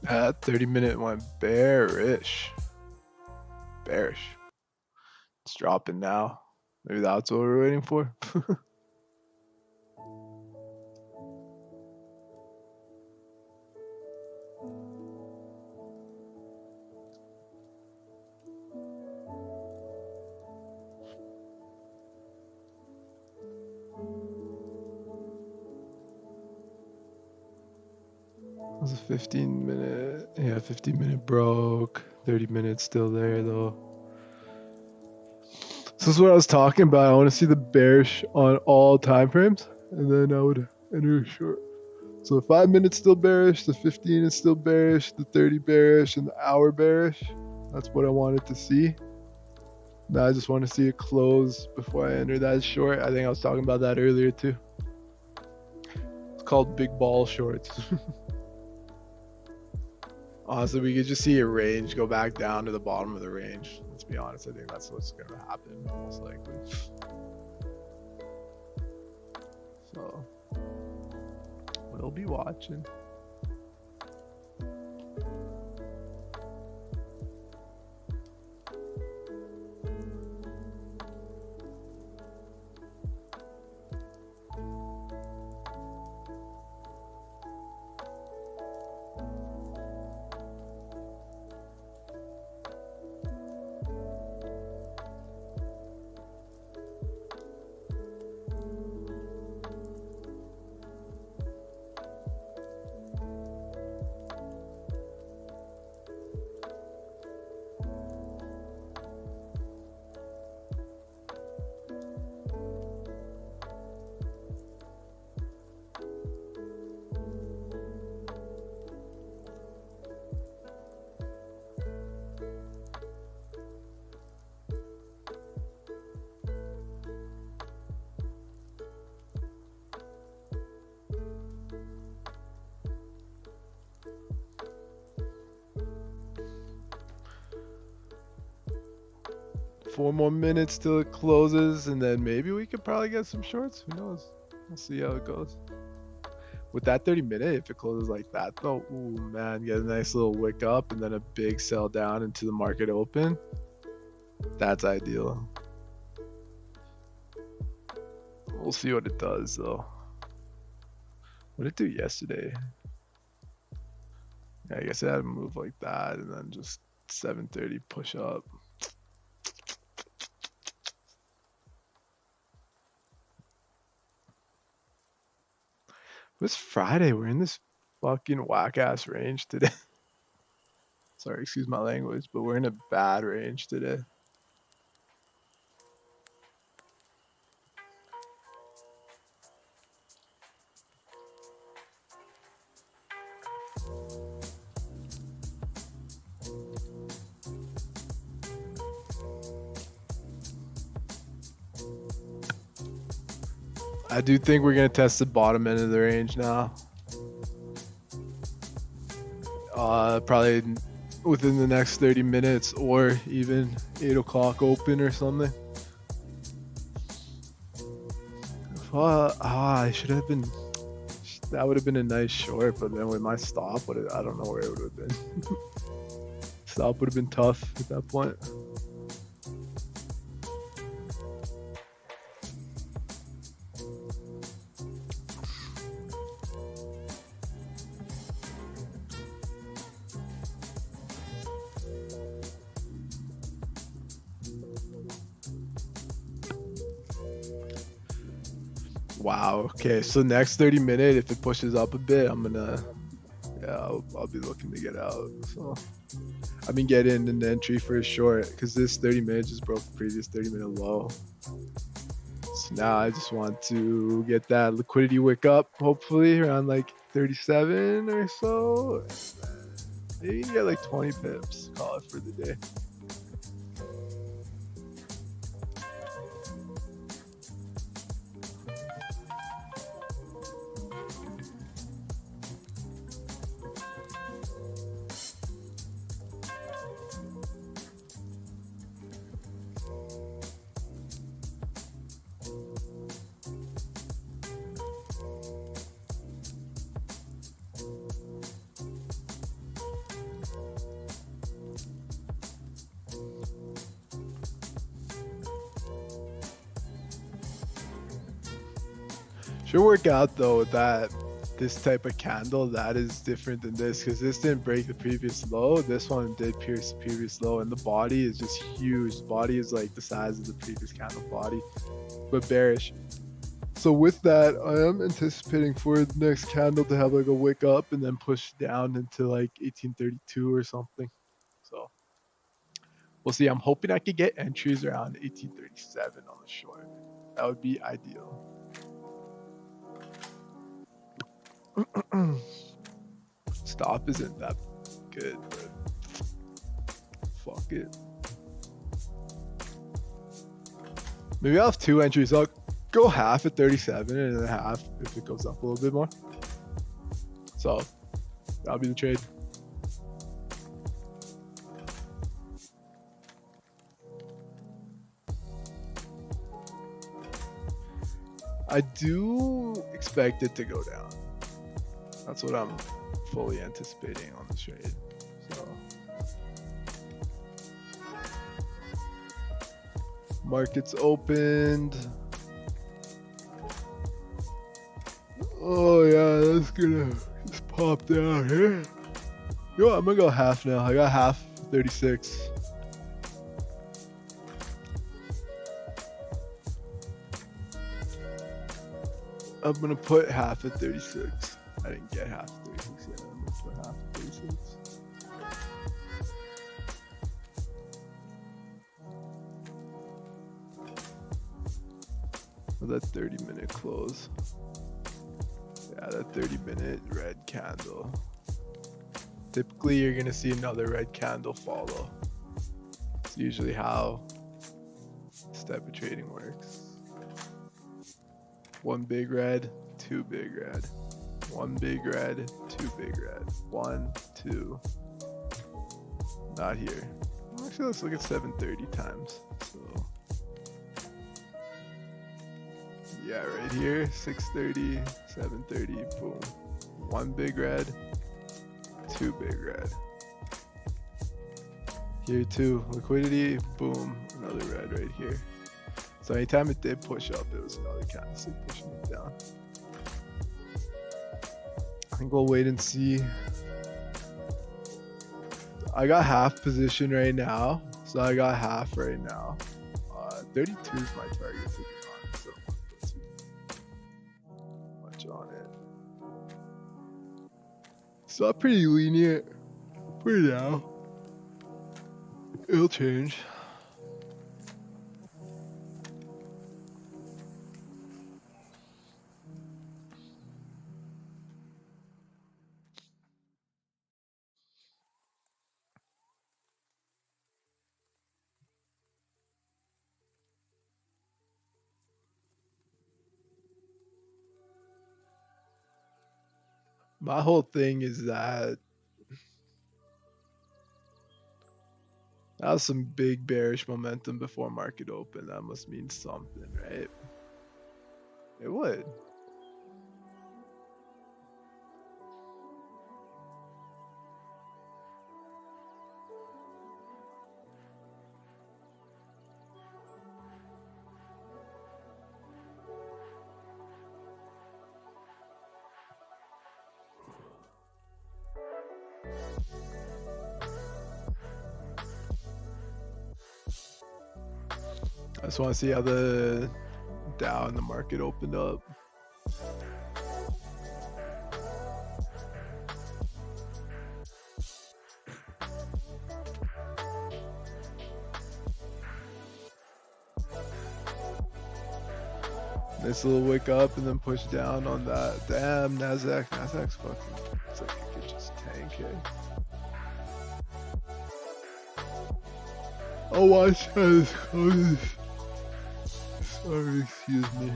That 30-minute went bearish. Bearish. It's dropping now. Maybe that's what we're waiting for. was a 15-minute. Yeah, 15-minute broke. 30 minutes still there though. So this is what I was talking about. I want to see the bearish on all time frames, and then I would enter a short. So the 5 minutes still bearish, the 15 is still bearish, the 30 bearish, and the hour bearish. That's what I wanted to see. Now I just want to see it close before I enter that short. I think I was talking about that earlier too. It's called big ball shorts. Honestly, we could just see a range go back down to the bottom of the range. Let's be honest, I think that's what's going to happen most likely. So, we'll be watching. 4 more minutes till it closes, and then maybe we could probably get some shorts. Who knows? We'll see how it goes. With that 30-minute, if it closes like that, though, ooh, man, get a nice little wick up and then a big sell down into the market open. That's ideal. We'll see what it does, though. What did it do yesterday? Yeah, I guess it had to move like that and then just 7:30 push up. It's Friday. We're in this fucking whack ass range today. Sorry, excuse my language, but we're in a bad range today. I do think we're going to test the bottom end of the range now. Probably within the next 30 minutes or even 8 o'clock open or something. I should have been... That would have been a nice short, but then with my stop, I don't know where it would have been. Stop would have been tough at that point. Wow. Okay. So next 30 minute, if it pushes up a bit, I'm gonna, I'll be looking to get out. So I've been getting an entry for a short because this 30 minute just broke the previous 30-minute low. So now I just want to get that liquidity wick up, hopefully around like 37 or so. Maybe you can get like 20 pips, call it for the day. Should work out though with this type of candle that is different than this because this didn't break the previous low. This one did pierce the previous low, and the body is just huge. The body is like the size of the previous candle body, but bearish. So with that, I am anticipating for the next candle to have like a wick up and then push down into like 1832 or something. So we'll see. I'm hoping I could get entries around 1837 on the short. That would be ideal. Stop isn't that good, but fuck it. Maybe I'll have 2 entries. I'll go half at 37 and then half if it goes up a little bit more. So that'll be the trade. I do expect it to go down. That's what I'm fully anticipating on this trade. So markets opened. Oh yeah, that's gonna just pop down here. Yo, I'm gonna go half now. I got half 36. I'm gonna put half at 36. I didn't get half 36 yet. I'm gonna put half at 36. Oh, that 30-minute close. Yeah, that 30-minute red candle. Typically, you're gonna see another red candle follow. It's usually how this type of trading works. 1 big red, 2 big red. 1 big red, 2 big red. 1, 2. Not here. Actually, let's look at 730 times. So, yeah, right here, 630, 730, boom. 1 big red, 2 big red. Here too, liquidity, boom, another red right here. So anytime it did push up, it was another candlestick pushing it down. I think we'll wait and see. I got half position right now, so I got half right now. 32 is my target to be honest, so I don't put too much on it. So I'm pretty lenient for now. It'll change. My whole thing is that was some big bearish momentum before market open. That must mean something, right? It would. I just want to see how the Dow and the market opened up. Nice little wake up and then push down on that. Damn, Nasdaq's fucking, it's like it could just tank it. I'll watch how this closes. Sorry, excuse me.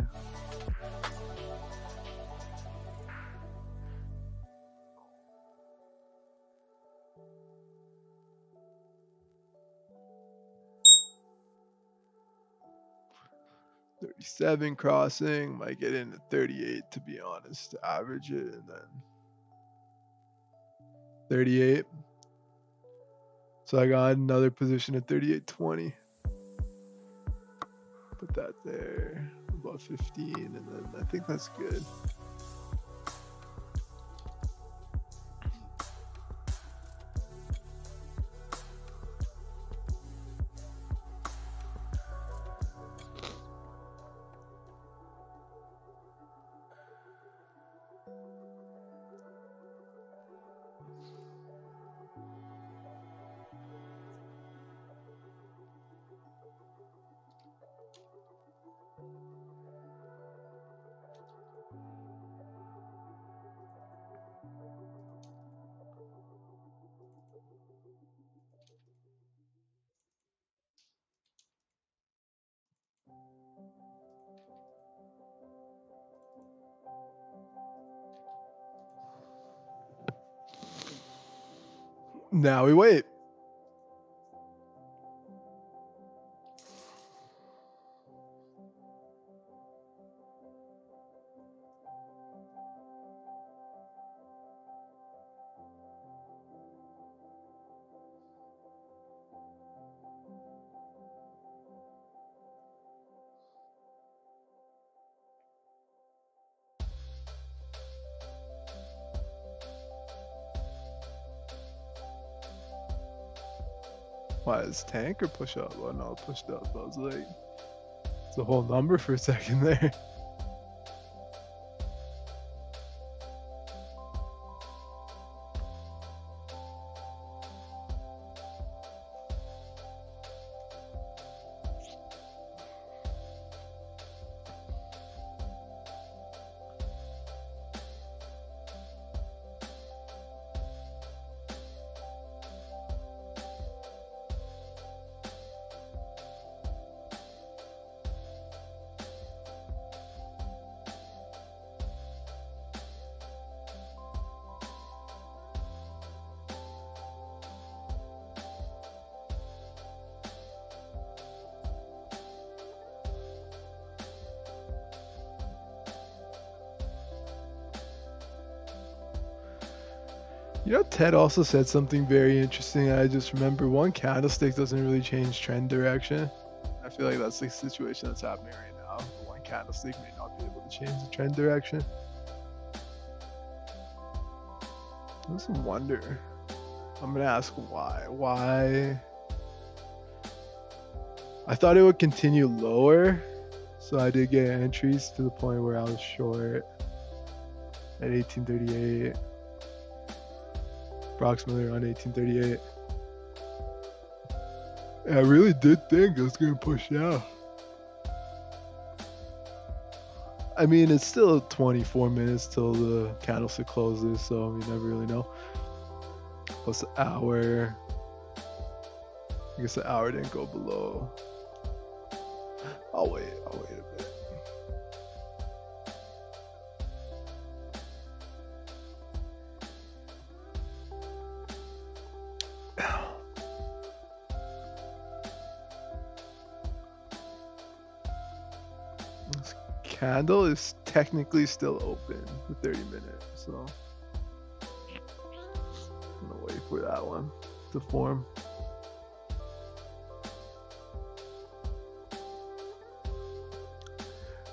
$37 crossing, might get into 38 to be honest, to average it, and then 38. So I got another position at 38.20. Put that there, about 15, and then I think that's good. Now we wait. Why is tank or push up? Oh no, pushed up. I was like, it's a whole number for a second there. You know, Ted also said something very interesting. I just remember one candlestick doesn't really change trend direction. I feel like that's the situation that's happening right now. One candlestick may not be able to change the trend direction. I just wonder. I'm gonna ask why. Why? I thought it would continue lower, so I did get entries to the point where I was short at 1838. Approximately around 1838. I really did think it was gonna push down. I mean, it's still 24 minutes till the candlestick closes, so you never really know. Plus the hour. I guess the hour didn't go below. I'll wait a bit. This candle is technically still open for 30 minutes, so I'm gonna wait for that one to form.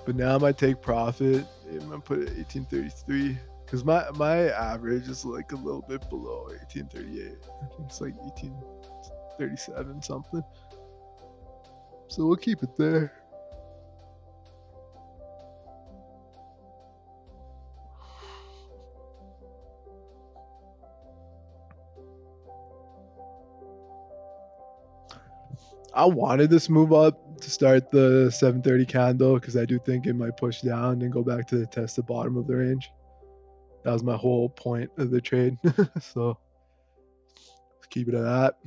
But now I might take profit. I'm gonna put it at 1833 because my average is like a little bit below 1838. I think it's like 1837 something. So we'll keep it there. I wanted this move up to start the 730 candle because I do think it might push down and go back to the test the bottom of the range. That was my whole point of the trade. So let's keep it at that.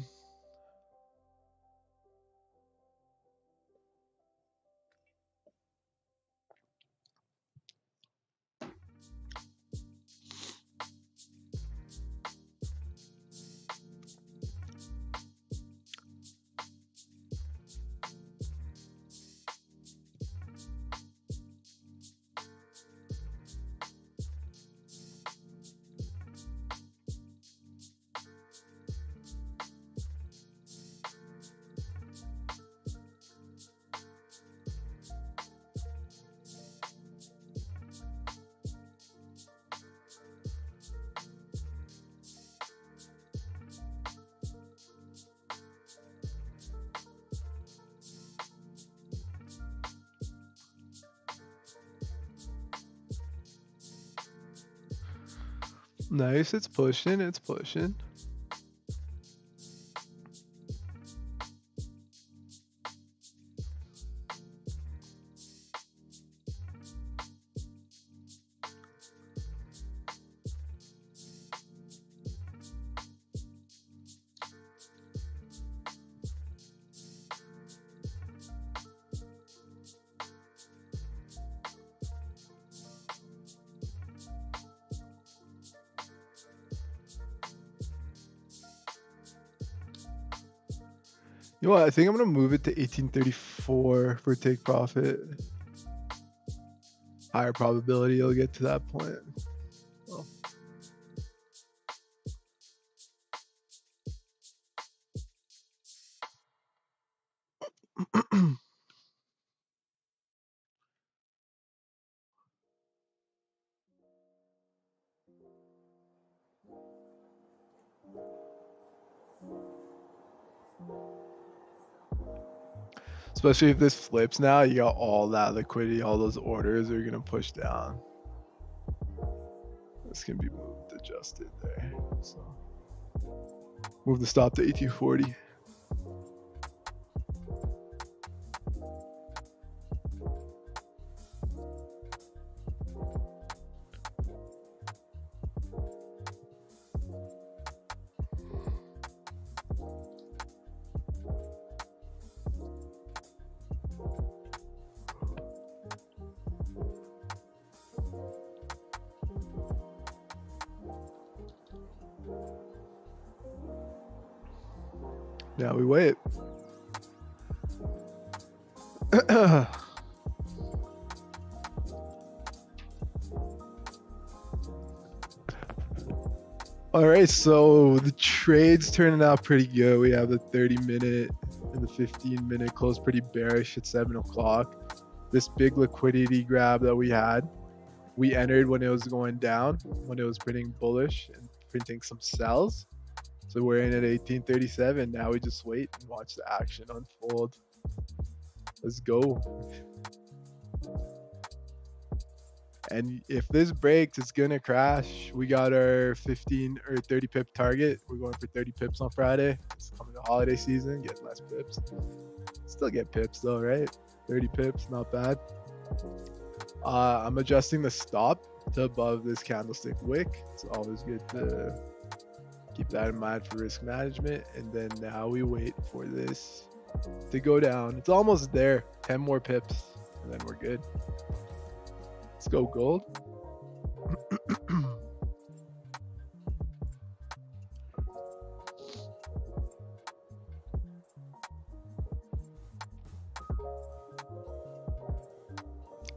Nice, it's pushing, it's pushing. You know what? I think I'm gonna move it to 1834 for take profit. Higher probability you'll get to that point. Well. Especially if this flips now, you got all that liquidity, all those orders are gonna push down. This can be moved, adjusted there. So move the stop to 1840. Now we wait. All right, so the trade's turning out pretty good. We have the 30-minute and the 15-minute close pretty bearish at 7 o'clock. This big liquidity grab that we had, we entered when it was going down, when it was printing bullish and printing some sells. So we're in at 1837. Now we just wait and watch the action unfold. Let's go. And if this breaks, it's gonna crash. We got our 15 or 30 pip target. We're going for 30 pips on Friday. It's coming to holiday season, get less pips. Still get pips though, right? 30 pips, not bad. I'm adjusting the stop to above this candlestick wick. It's always good to keep that in mind for risk management. And then now we wait for this to go down. It's almost there. 10 more pips and then we're good. Let's go gold.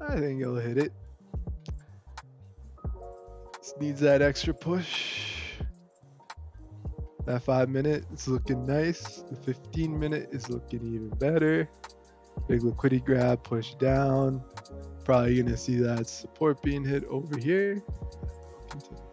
I think it'll hit it. Just needs that extra push. That 5-minute is looking nice. The 15-minute is looking even better. Big liquidity grab, push down. Probably gonna see that support being hit over here. Continue.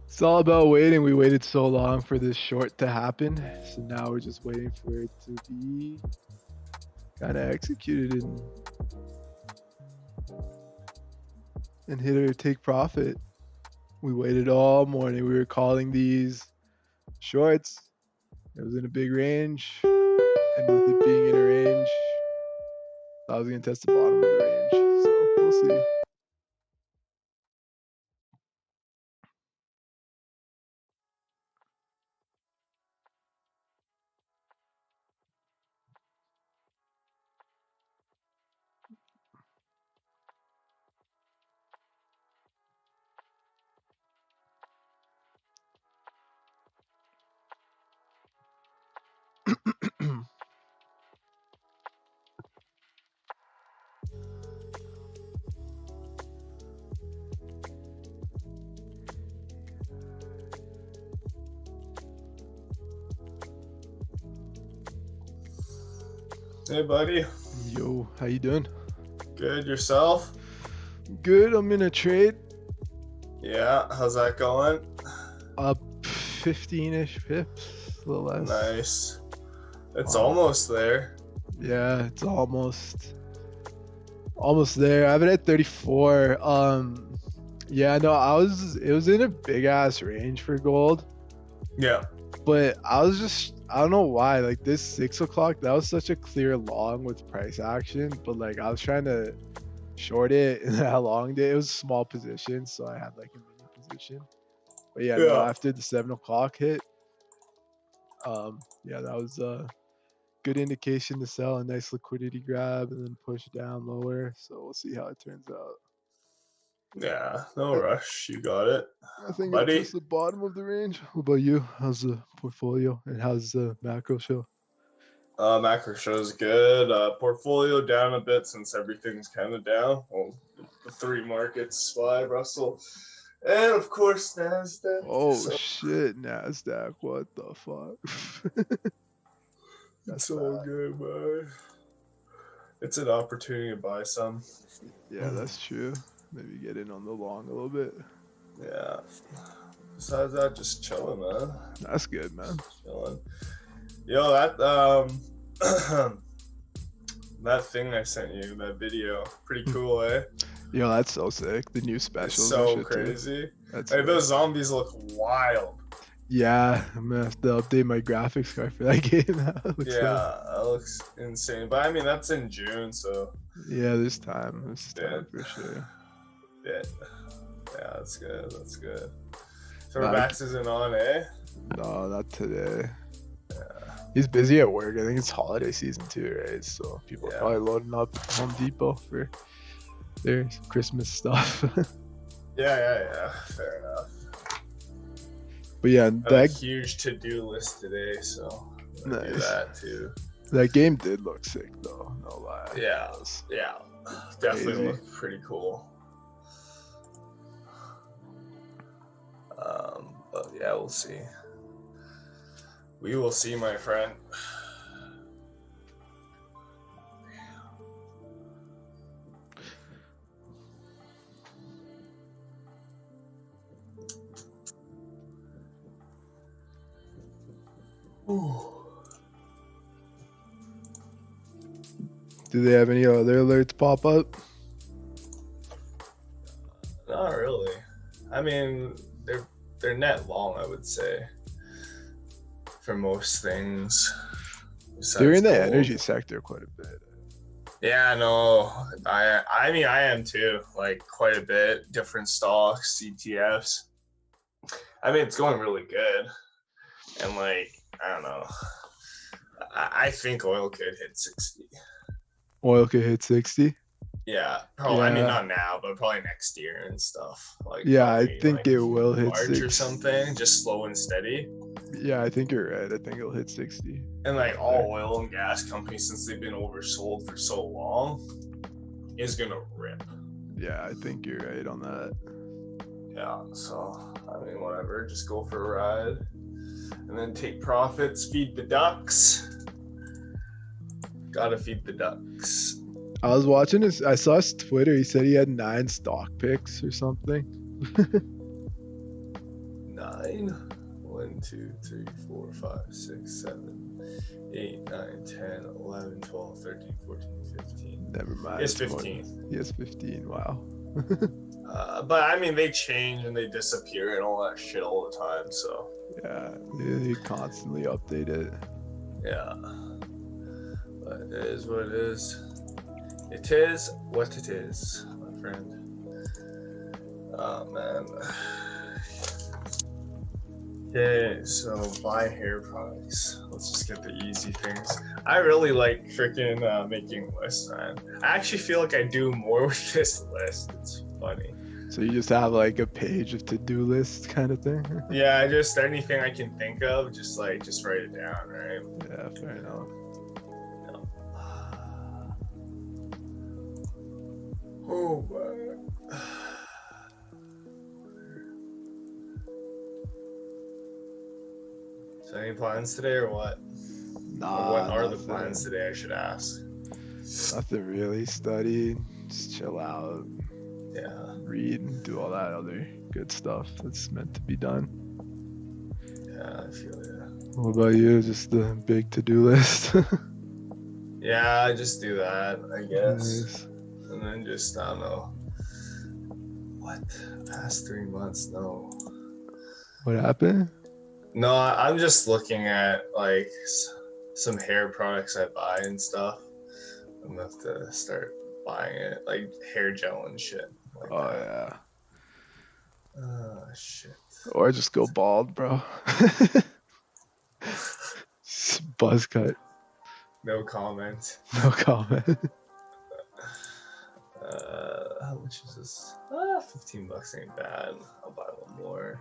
It's all about waiting. We waited so long for this short to happen. So now we're just waiting for it to be kind of executed and hit or take profit. We waited all morning. We were calling these shorts. It was in a big range. And with it being in a range, I was going to test the bottom of the range. So we'll see. Hey, buddy. Yo, how you doing? Good. Yourself? Good. I'm in a trade. Yeah. How's that going? Up 15-ish pips, a little less. Nice. It's almost there. Yeah, it's almost there. I have it at 34. Yeah, no, it was in a big ass range for gold. Yeah. But I don't know why, like this 6 o'clock, that was such a clear long with price action, but like I was trying to short it and I longed it. It was a small position, so I had like a mini position. But yeah, no, Yeah. after the 7 o'clock hit, yeah, that was a good indication to sell, a nice liquidity grab, and then push down lower. So we'll see how it turns out. Yeah, no rush. You got it, I think I buddy. touched the bottom of the range. What about you? How's the portfolio and how's the macro show? Macro shows good. Portfolio down a bit since everything's kind of down. Well, the three markets, SPY, Russell, and of course Nasdaq. Oh So shit, Nasdaq! What the fuck? it's all good, man. It's an opportunity to buy some. Yeah, that's true. Maybe get in on the long a little bit. Yeah. Besides that, just chilling, man. That's good, man. Chilling. Yo, that that thing I sent you, that video, pretty cool, eh? Yo, that's so sick. The new It's specials. so and shit, too. crazy. That's Like sick. those zombies look wild. Yeah, I'm gonna have to update my graphics card for that game. That looks Yeah, sick. that looks insane. But I mean, that's in June, so Yeah, this time. This Yeah. time for sure. yeah, that's good. That's good. So Nah, Max isn't on, eh? No, not today. He's busy at work. I think it's holiday season too, right? So people are Yeah. probably loading up Home Depot for their Christmas stuff. Yeah. Fair enough. But yeah, I have a that huge to-do list today, so I'm gonna do Nice. that too. that game did look sick though. No lie. Yeah. It was- Yeah, definitely Crazy. look pretty cool. But yeah, we'll see. We will see, my friend. Ooh. Do they have any other alerts pop up? Not really. I mean, they're net long, I would say, for most things. They're in the besides gold. energy sector quite a bit. Yeah, no, I mean I am too. Like quite a bit, different stocks, ETFs. I mean it's going really good, and like I don't know. I think oil could hit 60. Oil could hit 60. Yeah, probably. I mean Yeah. not now, but probably next year and stuff. Like Yeah, I probably, think like, it will hit March 60. or something, just slow and steady. Yeah, I think you're right. I think it'll hit 60. And like all oil and gas companies, since they've been oversold for so long, is gonna rip. Yeah, I think you're right on that. Yeah, so I mean, whatever, just go for a ride and then take profits, feed the ducks. Gotta feed the ducks. I was watching his. I saw his Twitter. He said he had 9 stock picks or something. 9. 1, 2, 3, 4, 5, 6, 7, 8, 9, 10, 11, 12, 13, 14, 15. Never mind. It's it's more- 15. He has 15. Wow. But I mean, they change and they disappear and all that shit all the time, so Yeah, they constantly update it. yeah. But it is what it is. It is what it is, my friend. Oh man. Okay, so buy hair products. Let's just get the easy things. I really like freaking making lists, man. I actually feel like I do more with this list. It's funny. So you just have like a page of to-do list kind of thing. Yeah, just anything I can think of, just write it down, right? Yeah, fair enough. Oh man. So any plans today or what? Nah. Or what are the nothing. plans today, I should ask? Nothing really. Study, just chill out, Yeah, read, do all that other good stuff that's meant to be done. yeah, I feel ya. What about you? Just the big to-do list. Yeah, I just do that, I guess. Nice. And then just, I don't know. What? Past 3 months? No. What happened? No, I'm just looking at like some hair products I buy and stuff. I'm gonna have to start buying it, like hair gel and shit. Like Oh that. yeah. Oh shit. Or just go bald, bro. Buzz cut. No comment. No comment. How much is this? $15 ain't bad. I'll buy one more.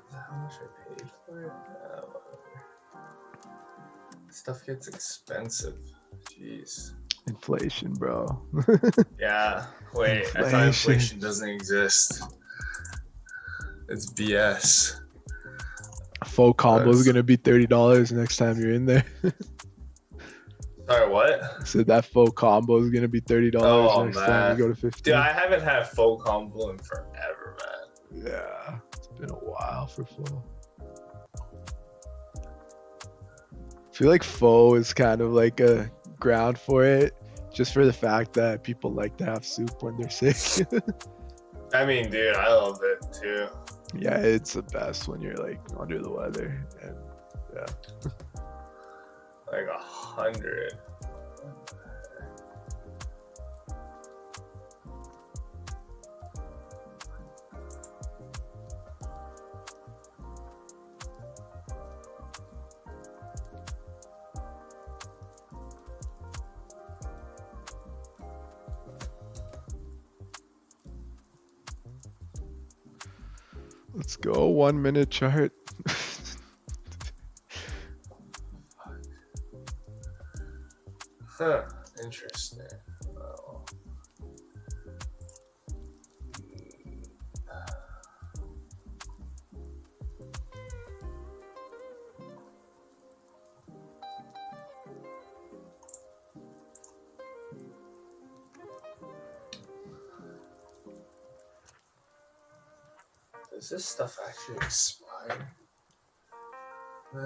Is that how much I paid for it? Whatever. Stuff gets expensive. Jeez. Inflation, bro. Yeah. Wait, I thought inflation doesn't exist. It's BS. Full combo is gonna be $30 next time you're in there. Sorry, what? So that full combo is gonna be $30 next time you go to 15. Dude, I haven't had full combo in forever, man. Yeah, it's been a while for full. I feel like faux is kind of like a ground for it, just for the fact that people like to have soup when they're sick. I mean, dude, I love it too. Yeah, it's the best when you're like under the weather, and yeah. Like 100. Let's go 1 minute chart. Huh, interesting. Oh. Does this stuff actually expire? It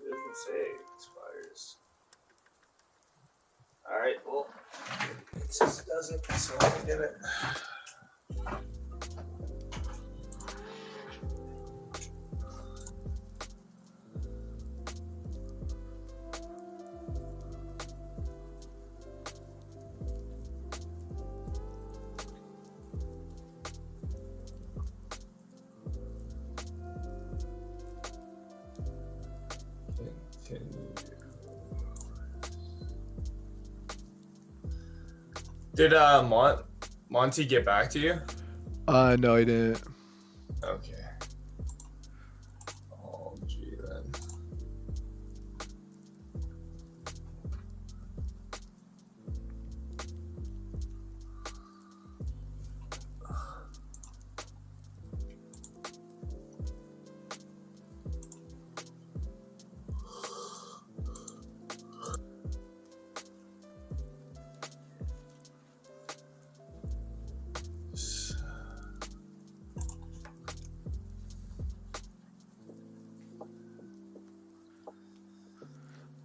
doesn't say it expires. Alright, well, it says it doesn't, so I'm gonna get it. Did Monty get back to you? No, I didn't. Okay. Oh, gee, then.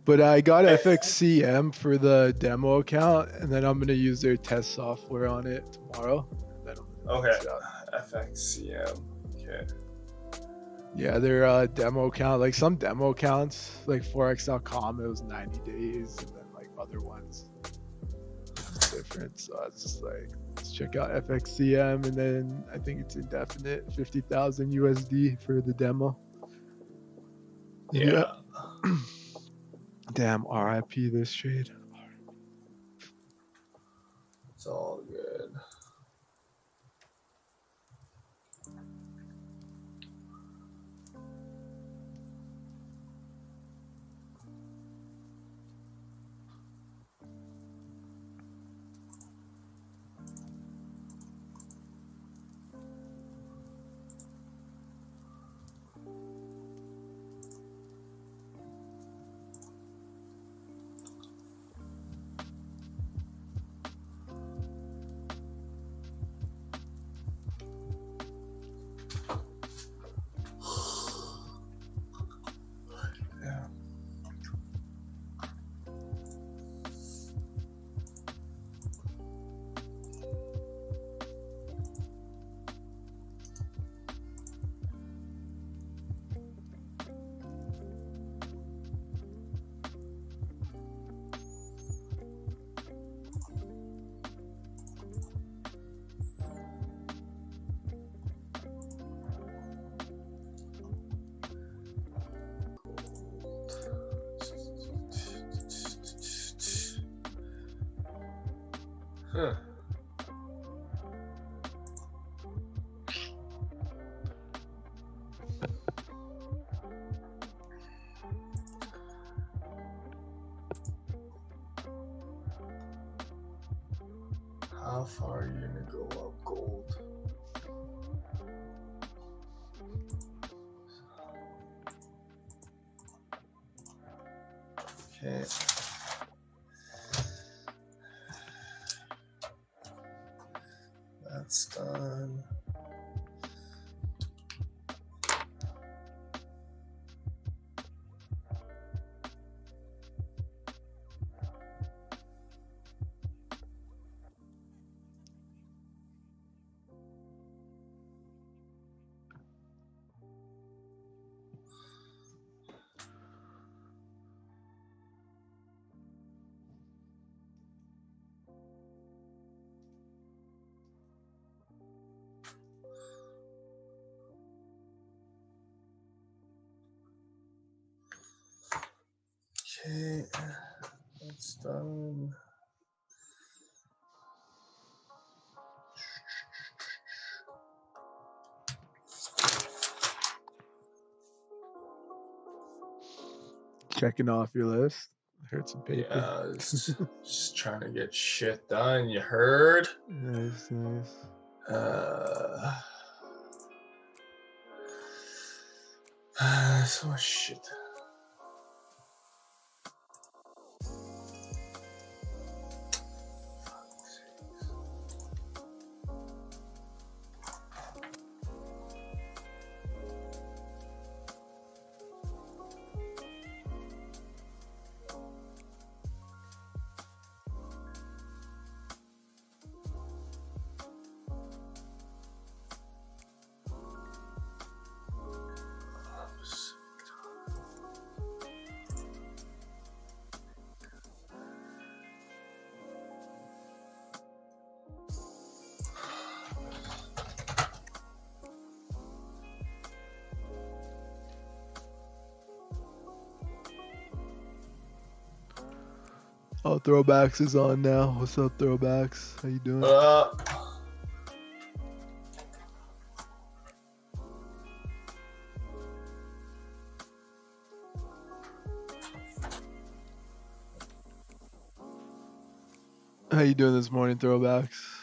But I got FXCM for the demo account, and then I'm gonna use their test software on it tomorrow. And then Okay. FXCM. Okay. Yeah, their demo account, like some demo accounts, like Forex.com, it was 90 days, and then like other ones, it's different. So I was just like, let's check out FXCM, and then I think it's indefinite, 50,000 USD for the demo. Yeah. Damn, RIP this trade. It's all good. Huh. How far are you gonna go up gold? Okay. That's done. Okay, that's done. Checking off your list. I heard some paper. Yeah, just trying to get shit done. You heard? Nice, nice. So much shit. Oh, Throwbacks is on now. What's up, Throwbacks? How you doing? How you doing this morning, Throwbacks?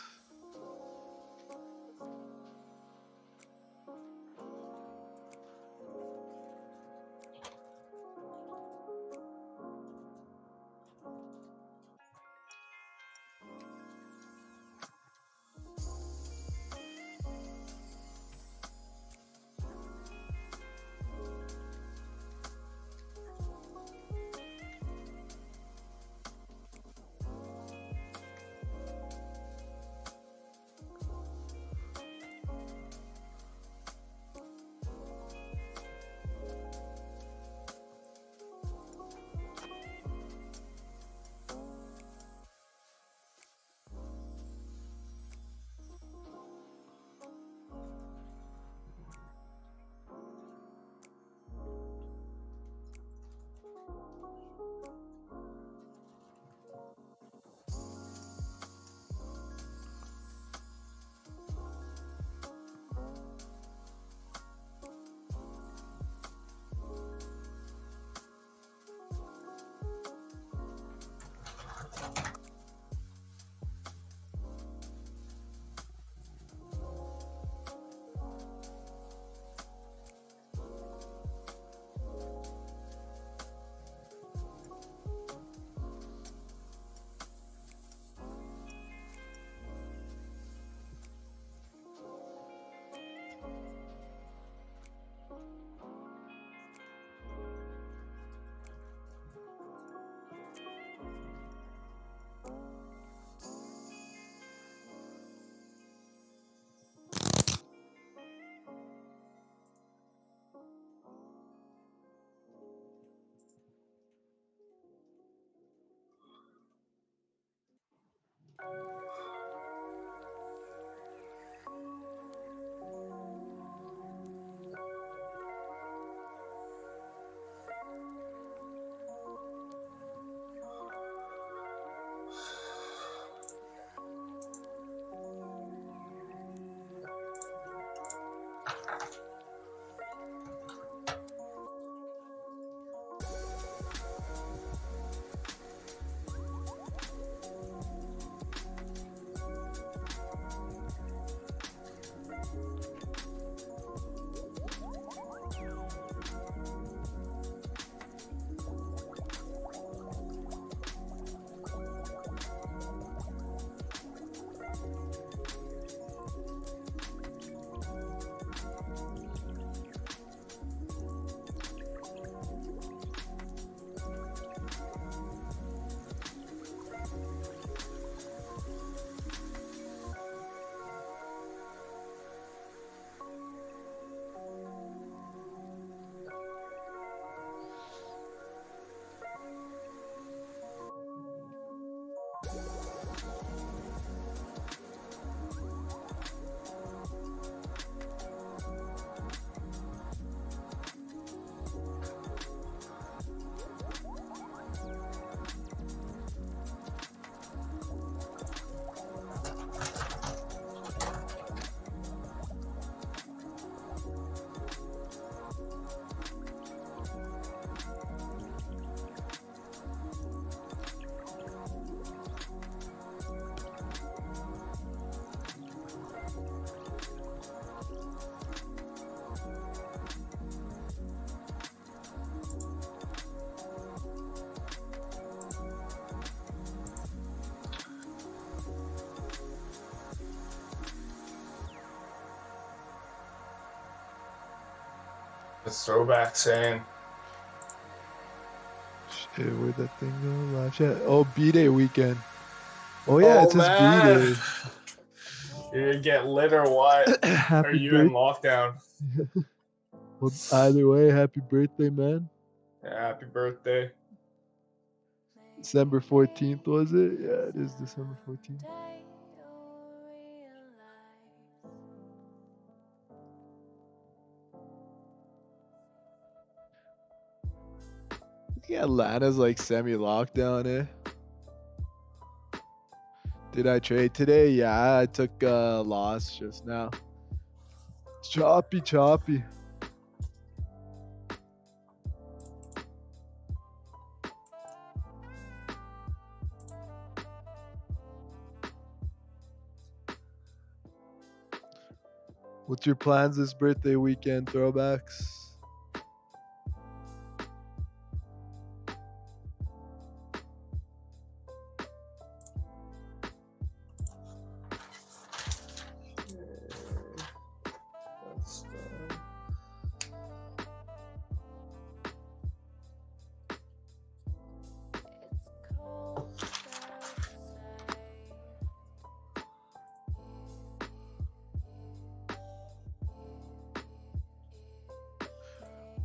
It's throwback saying. Shit, where'd that thing go? Live chat. Oh, B-Day weekend. Oh yeah, it's his man. B-Day. You're gonna get lit or what? Are Happy you in birthday. lockdown? Well, either way, happy birthday, man. Yeah, happy birthday. December 14th, was it? Yeah, it is December 14th. Yeah, Atlanta's like semi-lockdown, eh? Did I trade today? Yeah, I took a loss just now. Choppy. What's your plans this birthday weekend, throwbacks? That's done.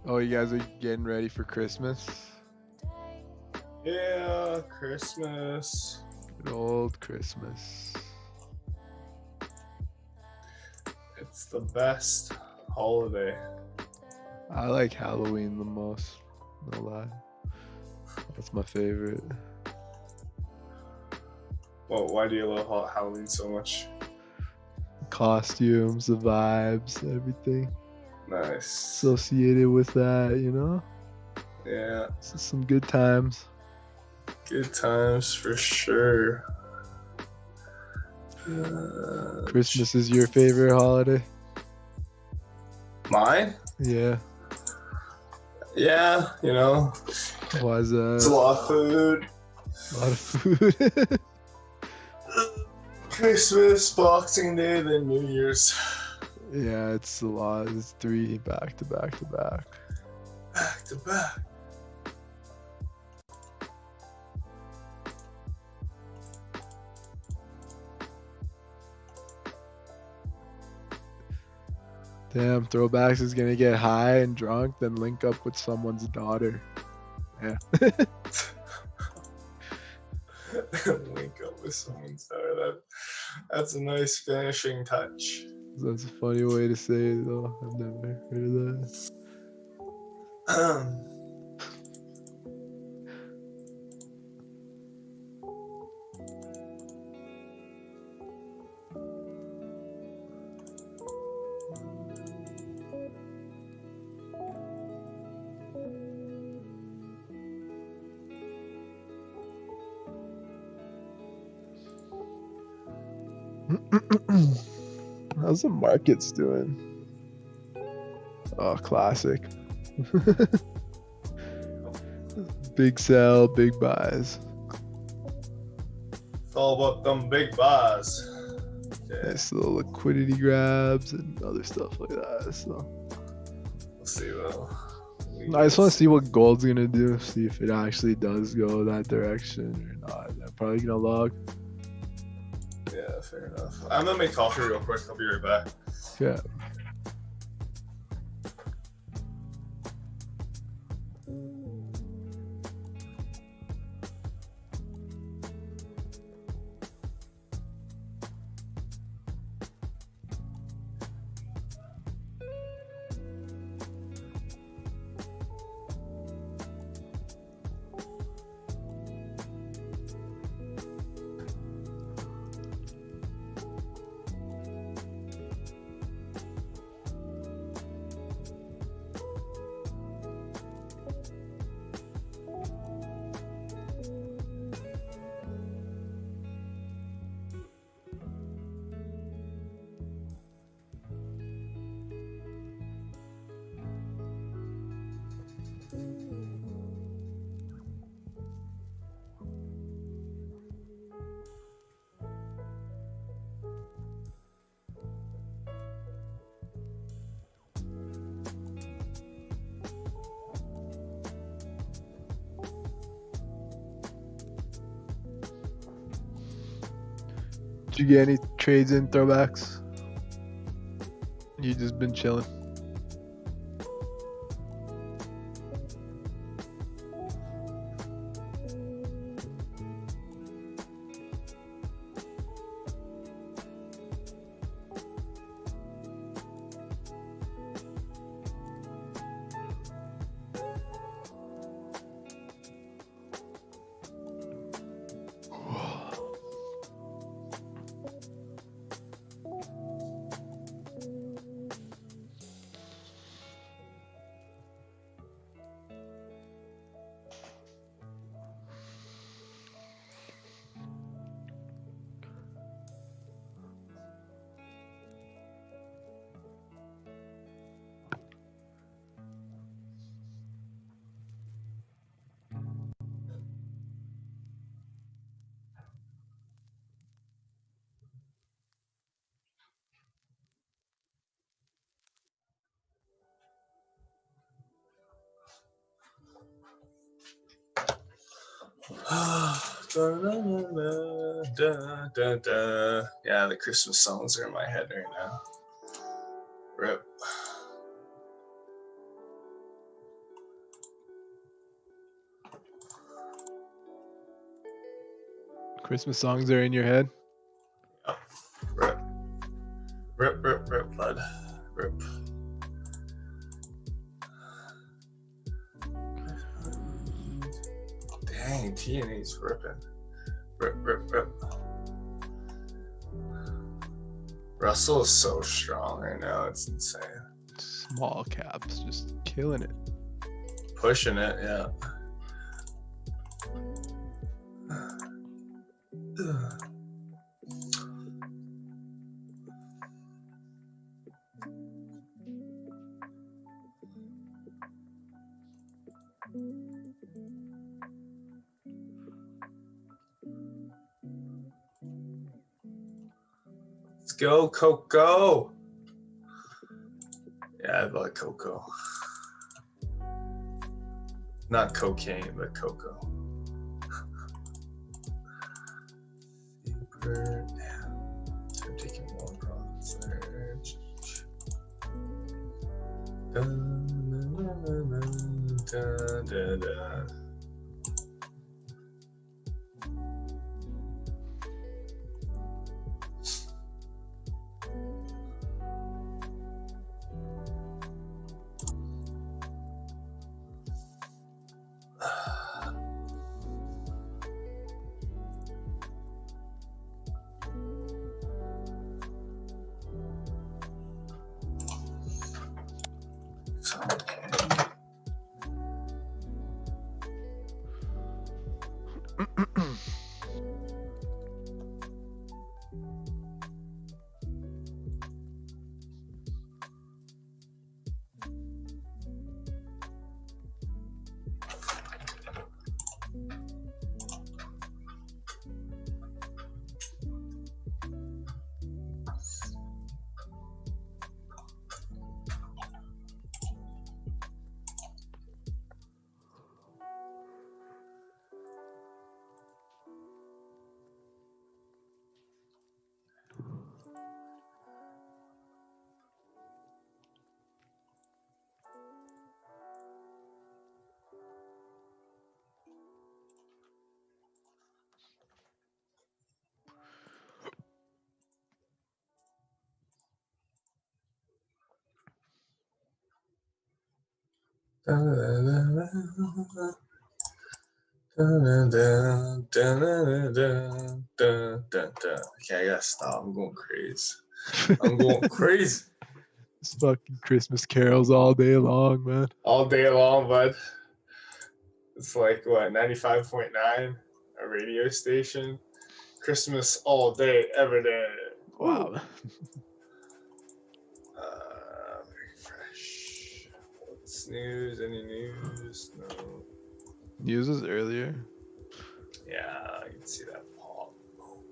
Oh, you guys are getting ready for Christmas? Yeah, Christmas. Good old Christmas. It's the best holiday. I like Halloween the most. No lie. That's my favorite. Well, why do you love Halloween so much? Costumes, the vibes, everything Nice. associated with that, you know? Yeah, It's some good times. good times for sure. Christmas is your favorite holiday? Mine? Yeah. Yeah, you know, Why is it's a that? lot of food. A lot of food. Christmas, Boxing Day, then New Year's. Yeah, it's a lot. It's 3 back to back to back. Back to back. Damn, throwbacks is gonna get high and drunk, then link up with someone's daughter. Yeah. Link up with someone's daughter. That's a nice finishing touch. That's a funny way to say it, though. I've never heard of that. How's the markets doing? Oh, classic. Big sell, big buys. It's all about them big buys. Yeah, Nice little liquidity grabs and other stuff like that. So we'll see though. I just want to see what gold's gonna do. See if it actually does go that direction or not. I'm probably gonna log. Yeah, fair enough. I'm gonna make coffee real quick. I'll be right back. Yeah. Did you get any trades in throwbacks? You just been chilling. Yeah, the Christmas songs are in my head right now. Rip. Christmas songs are in your head? Yep. Rip. Rip, rip, rip, bud. Rip. Dang, T&E's ripping. Rip, rip, rip. Russell is so strong right now. It's insane. Small caps, just killing it. Pushing it, yeah. Let's go, Coco. Yeah, I like Coco. Not cocaine, but Coco. Super. So I'm taking one profit search. Okay, I gotta stop. I'm going crazy. I'm going crazy. It's fucking Christmas carols all day long, man. All day long, bud. It's like, what, 95.9? A radio station? Christmas all day, every day. Wow. Very fresh. What's news? Any news? No. News was earlier. Yeah, you can see that pop. Boom.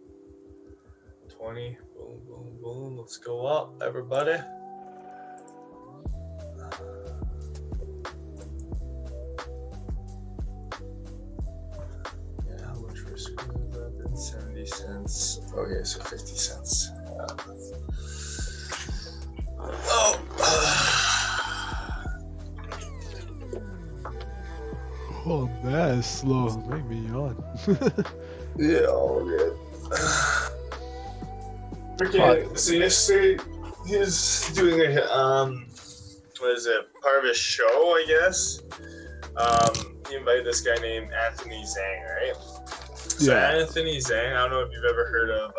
20. Boom, boom, boom. Let's go up, everybody. Yeah, how much risk was that? 70 cents. cents. Okay, so 50 cents. Oh. Oh man, it's slow. Make me yawn. Yeah, all good. Okay, so yesterday he was doing a what is it? Part of his show, I guess. He invited this guy named Anthony Zhang, right? So Yeah. Anthony Zhang, I don't know if you've ever heard of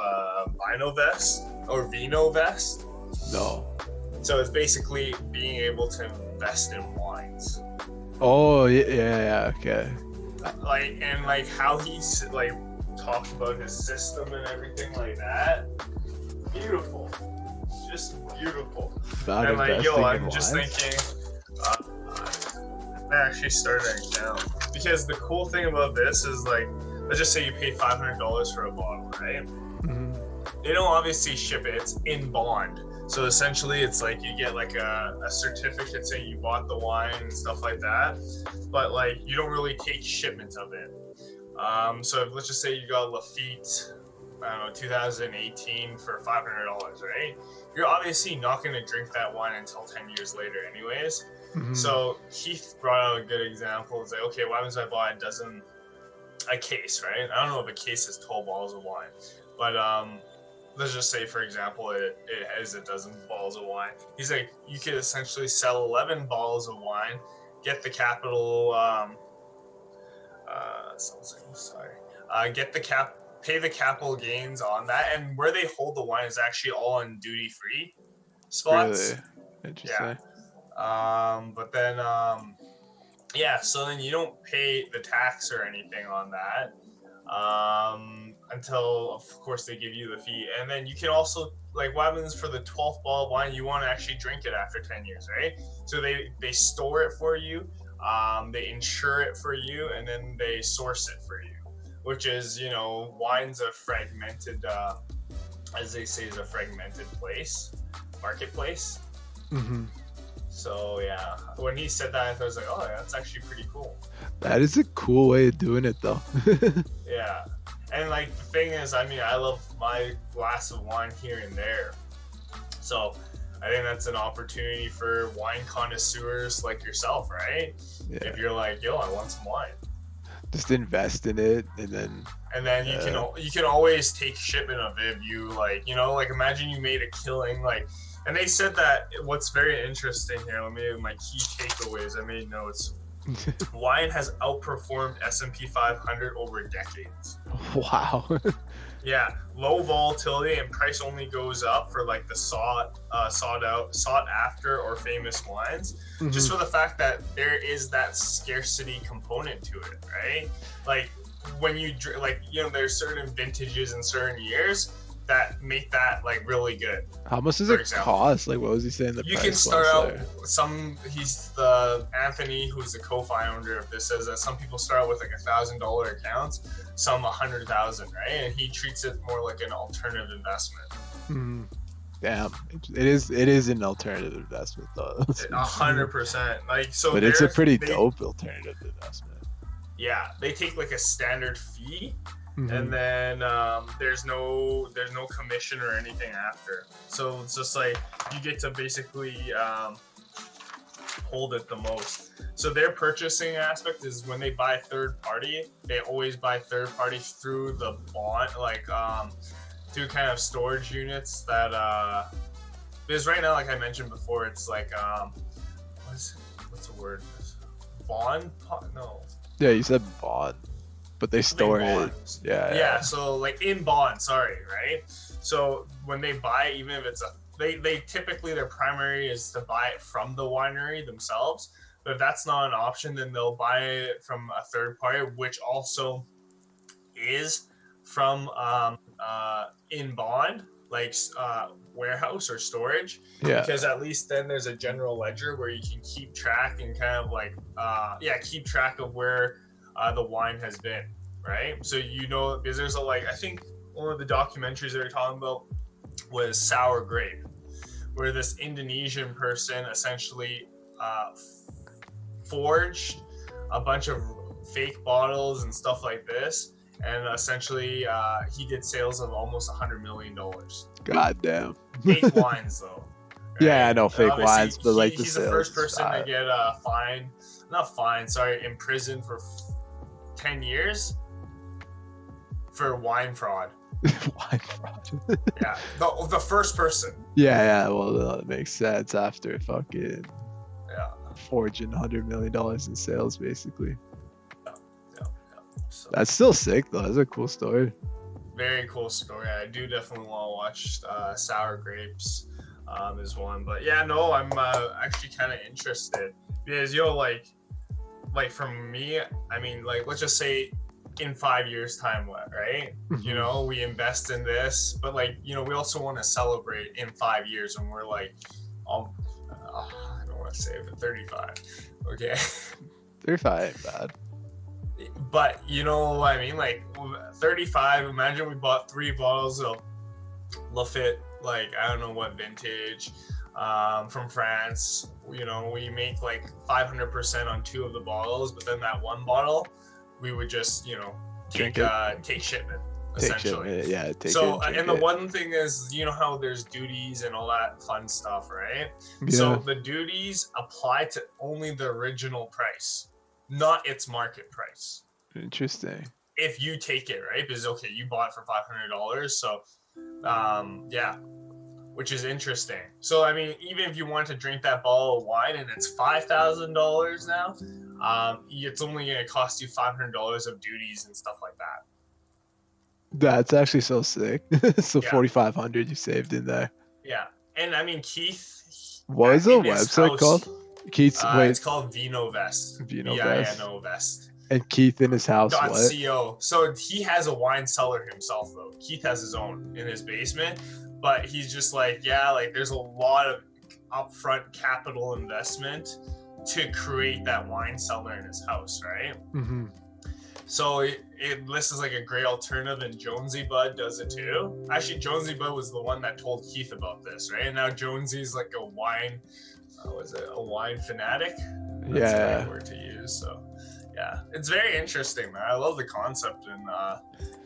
Vinovest or Vinovest. No. So it's basically being able to invest in wines. Oh yeah, okay. Like how he's like talked about his system and everything like that. Beautiful, just beautiful. Not And like, yo, investing in I'm just wines? thinking, I actually started an account because the cool thing about this is like, let's just say you pay $500 for a bottle, right? Mhm. They don't obviously ship it; it's in bond. So essentially, it's like you get like a certificate saying you bought the wine and stuff like that, but like you don't really take shipment of it. So let's just say you got Lafite, I don't know, 2018 for $500, right? You're obviously not going to drink that wine until 10 years later anyways. Mhm. So Keith brought out a good example. It's like, okay, why was I buy a case, right? I don't know if a case is 12 bottles of wine, but let's just say, for example, it has a dozen bottles of wine. He's like, you could essentially sell 11 bottles of wine, get the capital, pay the capital gains on that, and where they hold the wine is actually all in duty-free spots. Really interesting. But then, so then you don't pay the tax or anything on that until, of course, they give you the fee. And then you can also, like, what happens for the 12th bottle of wine, you want to actually drink it after 10 years, right? So they store it for you, they insure it for you, and then they source it for you, which is, you know, wine's a fragmented, as they say, is a fragmented marketplace. Mm-hmm. So yeah, when he said that, I was like, oh, yeah, that's actually pretty cool. That is a cool way of doing it, though. Yeah, and like the thing is, I mean, I love my glass of wine here and there. So I think that's an opportunity for wine connoisseurs like yourself, right? Yeah. If you're like, yo, I want some wine. Just invest in it, and then you can always take shipment of it. If you like, you know, like imagine you made a killing, like. And they said that what's very interesting here, let me have my key takeaways, I made notes. Wine has outperformed S&P 500 over decades. Wow. Yeah, low volatility and price only goes up for like the sought after or famous wines, just for the fact that there is that scarcity component to it, right? Like when you like, you know, there's certain vintages in certain years that make that like really good. How much does it cost? Like, what was he saying? You can start out he's the Anthony, who's the co-founder of this, says that some people start out with like $1,000 accounts, some 100,000, right? And he treats it more like an alternative investment. Damn, it is an alternative investment though. 100%. Like, so, but it's a pretty dope alternative investment. Yeah, they take like a standard fee. And then there's no commission or anything after, so it's just like you get to basically hold it the most. So their purchasing aspect is when they buy third party, they always buy third party through the bond, like through kind of storage units that because right now, like I mentioned before, it's like what's the word, bond? No, yeah, you said bond. But they store it. Yeah. So like in bond, right? So when they buy, even if it's they typically their primary is to buy it from the winery themselves. But if that's not an option, then they'll buy it from a third party, which also is from in bond, like warehouse or storage. Yeah. Because at least then there's a general ledger where you can keep track and kind of like keep track of where the wine has been, right? So you know, because there's I think one of the documentaries they were talking about was Sour Grape, where this Indonesian person essentially forged a bunch of fake bottles and stuff like this, and essentially he did sales of almost $100 million. God damn. Fake wines though. Yeah, I right? know And fake obviously, wines, but like the he's sales. the first person to get imprisoned for 10 years for wine fraud. Wine fraud. Yeah, the first person. Yeah. Well, that makes sense after fucking Yeah. forging $100 million in sales, basically. Yeah. So, That's still sick, though. That's a cool story. very cool story. I do definitely want to watch Sour Grapes is one. But yeah, no, I'm actually kind of interested because, like for me, I mean, like, let's just say in 5 years time, right? You know, we invest in this, but like, you know, we also want to celebrate in 5 years when we're like, I don't want to say it, but 35. Okay. 35 ain't bad. But you know what I mean? Like 35, imagine we bought 3 bottles of Lafite, like I don't know what vintage, from France. You know, we make like 500% on 2 of the bottles, but then that 1 bottle, we would just, you know, take shipment. Essentially. Take so it, and the one thing is, you know how there's duties and all that fun stuff, right? Yeah. So the duties apply to only the original price, not its market price. Interesting. If you take it, right? Because okay, you bought it for $500, so yeah, which is interesting. So I mean, even if you want to drink that bottle of wine and it's $5,000 now, it's only going to cost you $500 of duties and stuff like that. That's actually so sick. So Yeah. 4,500 you saved in there. Yeah, and I mean, Keith. What is the in his website house, called? Keith's It's called Vinovest. Vinovest. Vinovest. And Keith in his house, what? .co. So he has a wine cellar himself, though. Keith has his own in his basement, but he's just like, yeah, like there's a lot of upfront capital investment to create that wine cellar in his house, right? Mm-hmm. So this is like a great alternative, and Jonesy Bud does it too. Actually, Jonesy Bud was the one that told Keith about this, right? And now Jonesy's like a wine, a wine fanatic? That's the right word to use. So yeah, it's very interesting, man. I love the concept and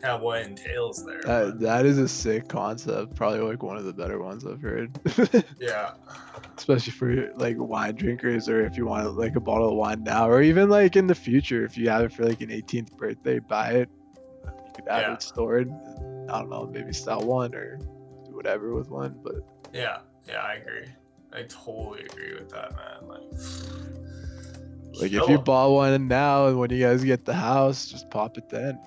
kind of what it entails there. That is a sick concept. Probably like one of the better ones I've heard. Yeah. Especially for like wine drinkers, or if you want like a bottle of wine now, or even like in the future, if you have it for like an 18th birthday, buy it. You could have it stored. I don't know, maybe sell one or do whatever with one. But yeah, I agree. I totally agree with that, man. Like if you bought one now, and when you guys get the house, just pop it then.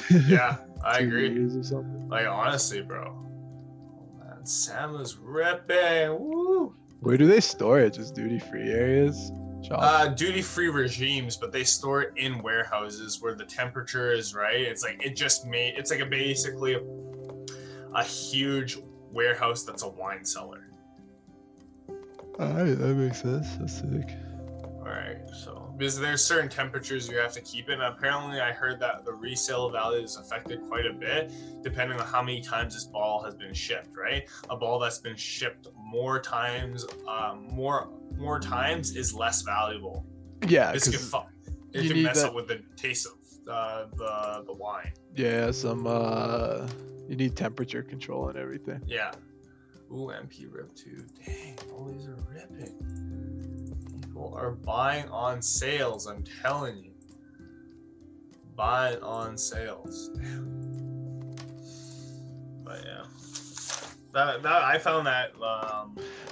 You know? Yeah, I 2 agree. years or something. Like honestly, bro. Oh, man, Sam is ripping. Woo. Where do they store it? Just duty-free areas? Duty-free regimes, but they store it in warehouses where the temperature is right. It's like it's like basically a huge warehouse that's a wine cellar. Alright, that makes sense. That's sick. Alright, so because there's certain temperatures you have to keep it, and apparently I heard that the resale value is affected quite a bit depending on how many times this bottle has been shipped, right? A bottle that's been shipped more times is less valuable. Yeah, it can mess up with the taste of the wine. Yeah, you need temperature control and everything. Yeah. Ooh, MP rip too. Dang, all these are ripping. People are buying on sales, I'm telling you. Buying on sales. Damn. But yeah. That I found that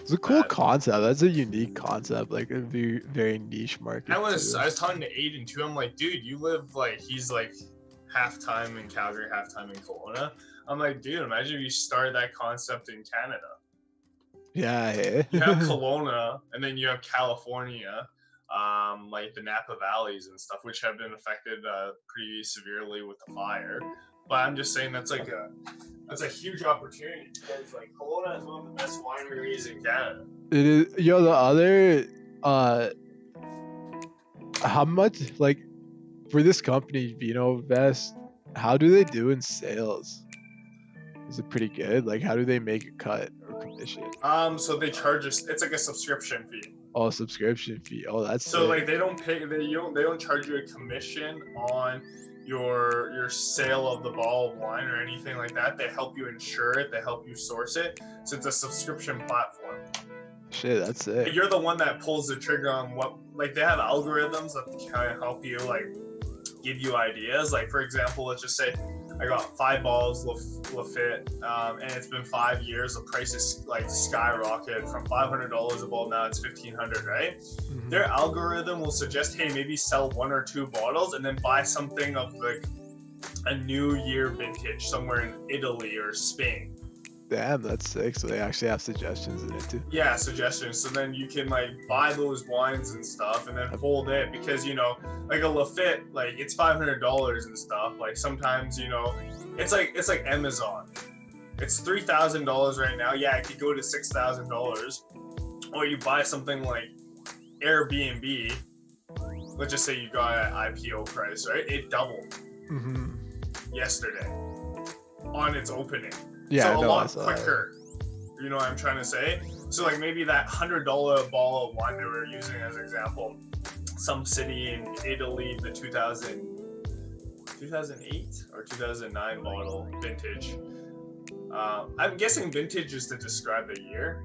it's a cool concept. That's a unique concept, like a very, very niche market. I was talking to Aiden too. I'm like, dude, you live like he's like half-time in Calgary, half-time in Kelowna. I'm like, dude, imagine if you started that concept in Canada. Yeah. You have Kelowna, and then you have California, like the Napa Valleys and stuff, which have been affected pretty severely with the fire. But I'm just saying that's a huge opportunity because like Kelowna is one of the best wineries in Canada. It is. Yo, the other, how much like for this company Vinovest, how do they do in sales? Is it pretty good? Like, how do they make a cut or commission? So they charge us. It's like a subscription fee. Oh, subscription fee. Oh, that's so sick. like they don't charge you a commission on your sale of the bottle of wine or anything like that. They help you insure it. They help you source it. So it's a subscription platform. Shit, that's it. You're the one that pulls the trigger on what, like, they have algorithms that kind of help you, like, give you ideas. Like, for example, let's just say I got 5 balls Lafitte, and it's been 5 years. The price is like skyrocketed from $500 a ball. Now it's $1,500, right? Mhm. Their algorithm will suggest, hey, maybe sell 1 or 2 bottles and then buy something of like a New Year vintage somewhere in Italy or Spain. Damn, that's sick. So they actually have suggestions in it too. Yeah, suggestions. So then you can like buy those wines and stuff and then hold it, because, you know, like a Lafitte, like it's $500 and stuff. Like sometimes, you know, it's like Amazon. It's $3,000 right now. Yeah, it could go to $6,000. Or you buy something like Airbnb. Let's just say you got an IPO price, right? It doubled Mm-hmm. yesterday on its opening. Yeah, So a no, I lot saw quicker. You know what I'm trying to say? So like maybe that $100 bottle of wine they were using as an example, some city in Italy, the 2008 or 2009 bottle vintage. I'm guessing vintage is to describe the year.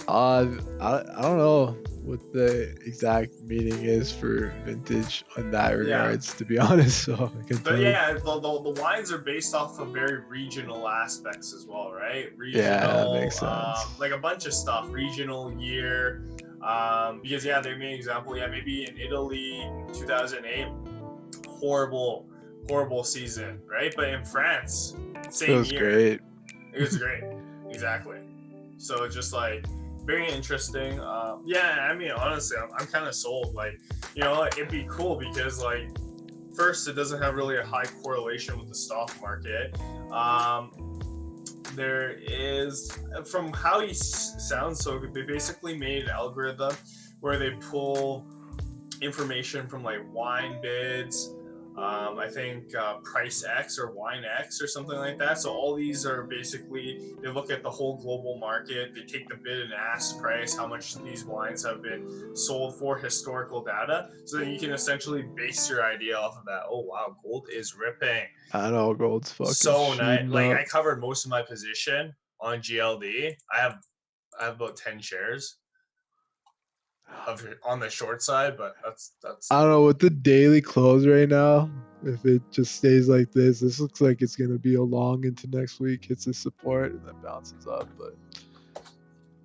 I don't know what the exact meaning is for vintage on that regards, to be honest. So I can tell But you. yeah, the wines are based off of very regional aspects as well, right? Regional, Yeah, that makes sense. like a bunch of stuff. Regional year, because yeah, they made an example. Yeah, maybe in Italy, 2008, horrible season, right? But in France, same It was year, great. it was great. Exactly. So it's just like very interesting. Yeah, I mean, honestly, I'm kind of sold. Like, you know, it'd be cool because, like, first, it doesn't have really a high correlation with the stock market. There is, from how he sounds, so they basically made an algorithm where they pull information from like wine bids, I think Price X or Wine X or something like that. So all these are basically, they look at the whole global market, they take the bid and ask price, how much these wines have been sold for, historical data. So then you can essentially base your idea off of that. Oh wow, gold is ripping. I know gold's fucking So nice. shooting Like up. I covered most of my position on GLD. I have about 10 shares on the short side, but that's I don't know, with the daily close right now, if it just stays like this looks like it's gonna be a long into next week, hits the support and then bounces up, but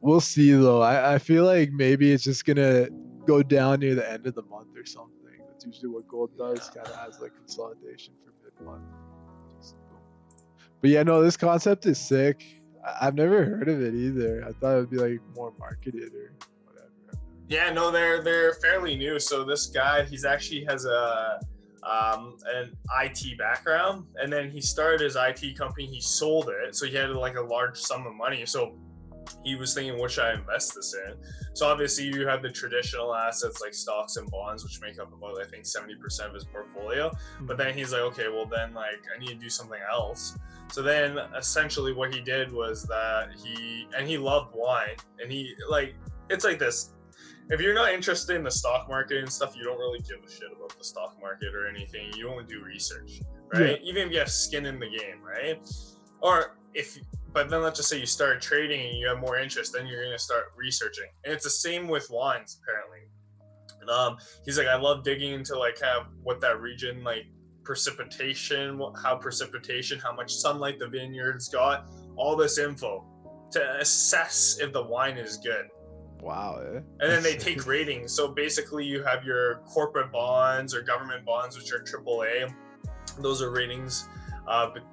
we'll see though. I feel like maybe it's just gonna go down near the end of the month or something. That's usually what gold does, kind of has like consolidation for mid-month. But yeah, no, this concept is sick. I've never heard of it either. I thought it would be like more marketed or whatever. Yeah, no, they're fairly new. So this guy, he's actually has an IT background, and then he started his IT company. He sold it, so he had like a large sum of money. So he was thinking, what should I invest this in? So obviously you have the traditional assets like stocks and bonds, which make up about, I think, 70% of his portfolio. But then he's like, okay, well then like I need to do something else. So then essentially what he did was that he loved wine, and he like, it's like this. If you're not interested in the stock market and stuff, you don't really give a shit about the stock market or anything. You don't do research, right? Yeah. Even if you have skin in the game, right? But then let's just say you start trading and you have more interest, then you're going to start researching. And it's the same with wines, apparently. He's like, I love digging into like kind of what that region, like precipitation, how much sunlight the vineyards got, all this info to assess if the wine is good. Wow. And then they take ratings. So basically you have your corporate bonds or government bonds, which are AAA. Those are ratings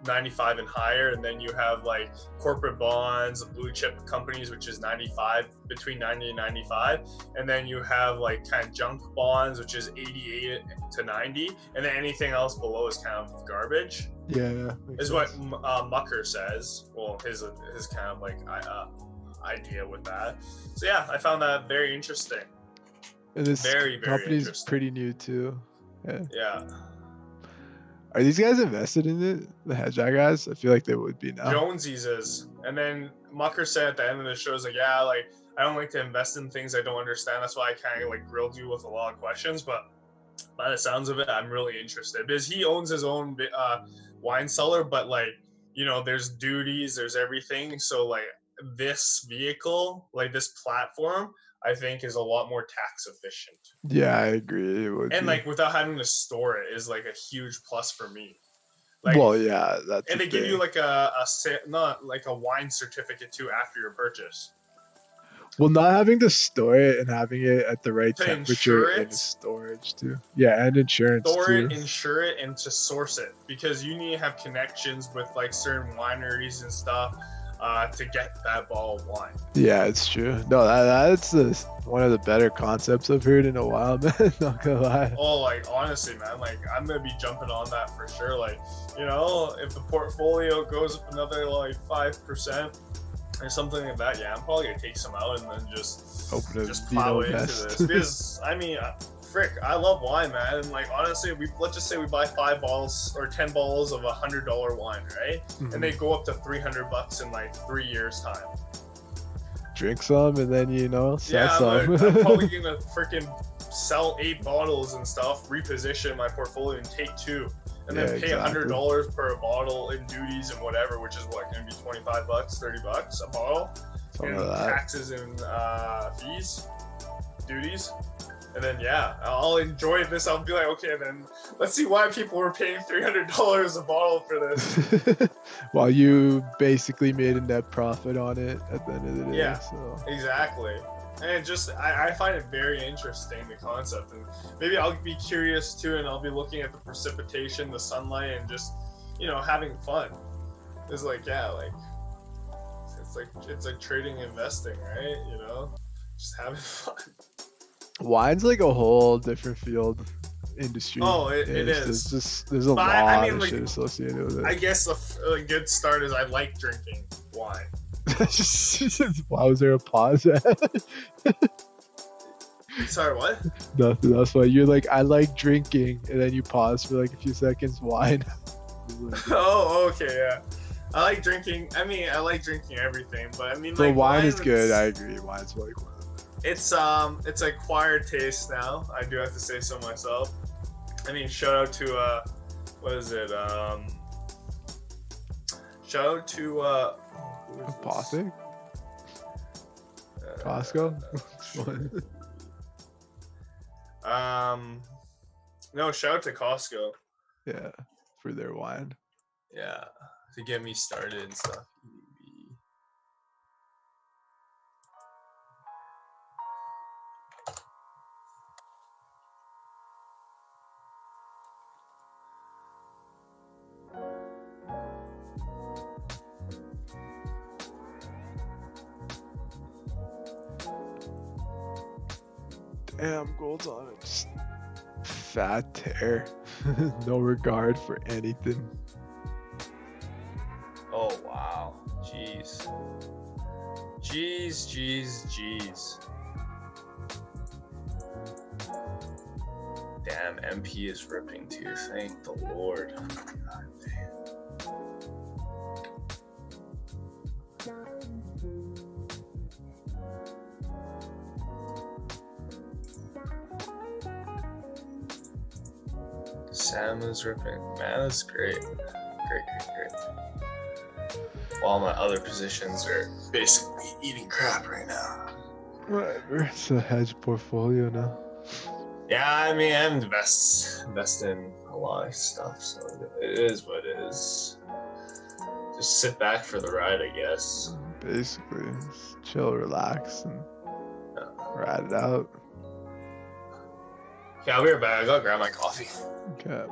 95 and higher. And then you have like corporate bonds, blue chip companies, which is 95, between 90 and 95. And then you have like kind of junk bonds, which is 88 to 90. And then anything else below is kind of garbage. Yeah. Is what Mucker says. Well, his kind of like idea with that. So yeah, I found that very interesting. And this very company's pretty new too. Yeah. Are these guys invested in it? The Hedgehog guys? I feel like they would be now. Jonesy's is. And then Mucker said at the end of the show, is like, yeah, like I don't like to invest in things I don't understand. That's why I kind of like grilled you with a lot of questions. But by the sounds of it, I'm really interested because he owns his own wine cellar, but like, you know, there's duties, there's everything. So like this vehicle, like this platform, I think is a lot more tax efficient. Yeah, I agree. It would And be. like without having to store it is like a huge plus for me. Like, well, yeah, that's. and the they give thing. you like not like a wine certificate too after your purchase. Well, not having to store it and having it at the right To temperature insure in it. storage too. Yeah, and insurance Store too. it, insure it, and to source it because you need to have connections with like certain wineries and stuff to get that bottle of wine. Yeah, it's true. No, that's one of the better concepts I've heard in a while, man. Not gonna lie. Oh, like honestly, man, like I'm gonna be jumping on that for sure. Like, you know, if the portfolio goes up another like 5% or something like that, yeah, I'm probably gonna take some out and then just plow into this. Because I mean, frick, I love wine, man. And like honestly, let's just say we buy 5 bottles or 10 bottles of $100 wine, right? Mm-hmm. And they go up to $300 in like 3 years time. Drink some and then sell some. I'm probably gonna freaking sell 8 bottles and stuff, reposition my portfolio, and take 2, and then pay $100 per bottle in duties and whatever, which is what gonna be $25, $30 a bottle, and taxes and fees, duties. And then I'll enjoy this. I'll be like, okay, then let's see why people were paying $300 a bottle for this. While you basically made a net profit on it at the end of the day. Yeah, so. Exactly. And it just, I find it very interesting, the concept. And maybe I'll be curious too, and I'll be looking at the precipitation, the sunlight, and just, having fun. It's like, it's like trading, investing, right? Just having fun. Wine's like a whole different field industry. Oh, it is. There's a lot of shit associated with it. I guess a good start is I like drinking wine. Why was there a pause? Sorry, what? Nothing. That's why you're like, I like drinking, and then you pause for like a few seconds. Wine. Oh, okay, yeah. I like drinking. I mean, I like drinking everything, but I mean, like, wine is good. I agree. Wine's like one. It's acquired taste now. I do have to say so myself. I mean, shout out to what is it? Shout out to Apothic? Costco? No, shout out to Costco. Yeah, for their wine. Yeah, to get me started and stuff. Damn, gold's on it. Just fat tear. No regard for anything. Oh, wow. Jeez. Jeez. Damn, MP is ripping too. Thank the Lord. God damn. Sam is ripping. Man, that's great. Great. While my other positions are basically eating crap right now. Whatever. It's a hedge portfolio now. Yeah, I mean, I invest in a lot of stuff, so it is what it is. Just sit back for the ride, I guess. Basically, just chill, relax, and ride it out. Okay, I'll be right back. I gotta grab my coffee. Okay.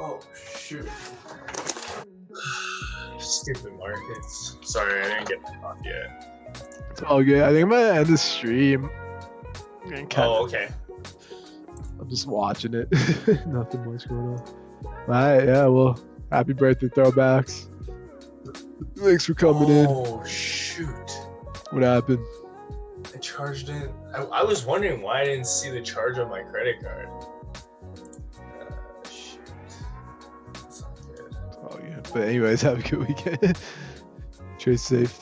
Oh, shoot. Stupid markets. Sorry, I didn't get my coffee yet. It's all good. I think I'm gonna end the stream. Oh, okay. I'm just watching it. Nothing much going on. Alright, yeah, well, happy birthday, Throwbacks. Thanks for coming in. Oh, shoot. What happened? I charged it. I was wondering why I didn't see the charge on my credit card. Shoot. That's not good. Oh yeah. But anyways, have a good weekend. Trade safe.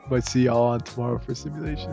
Might see y'all on tomorrow for simulation.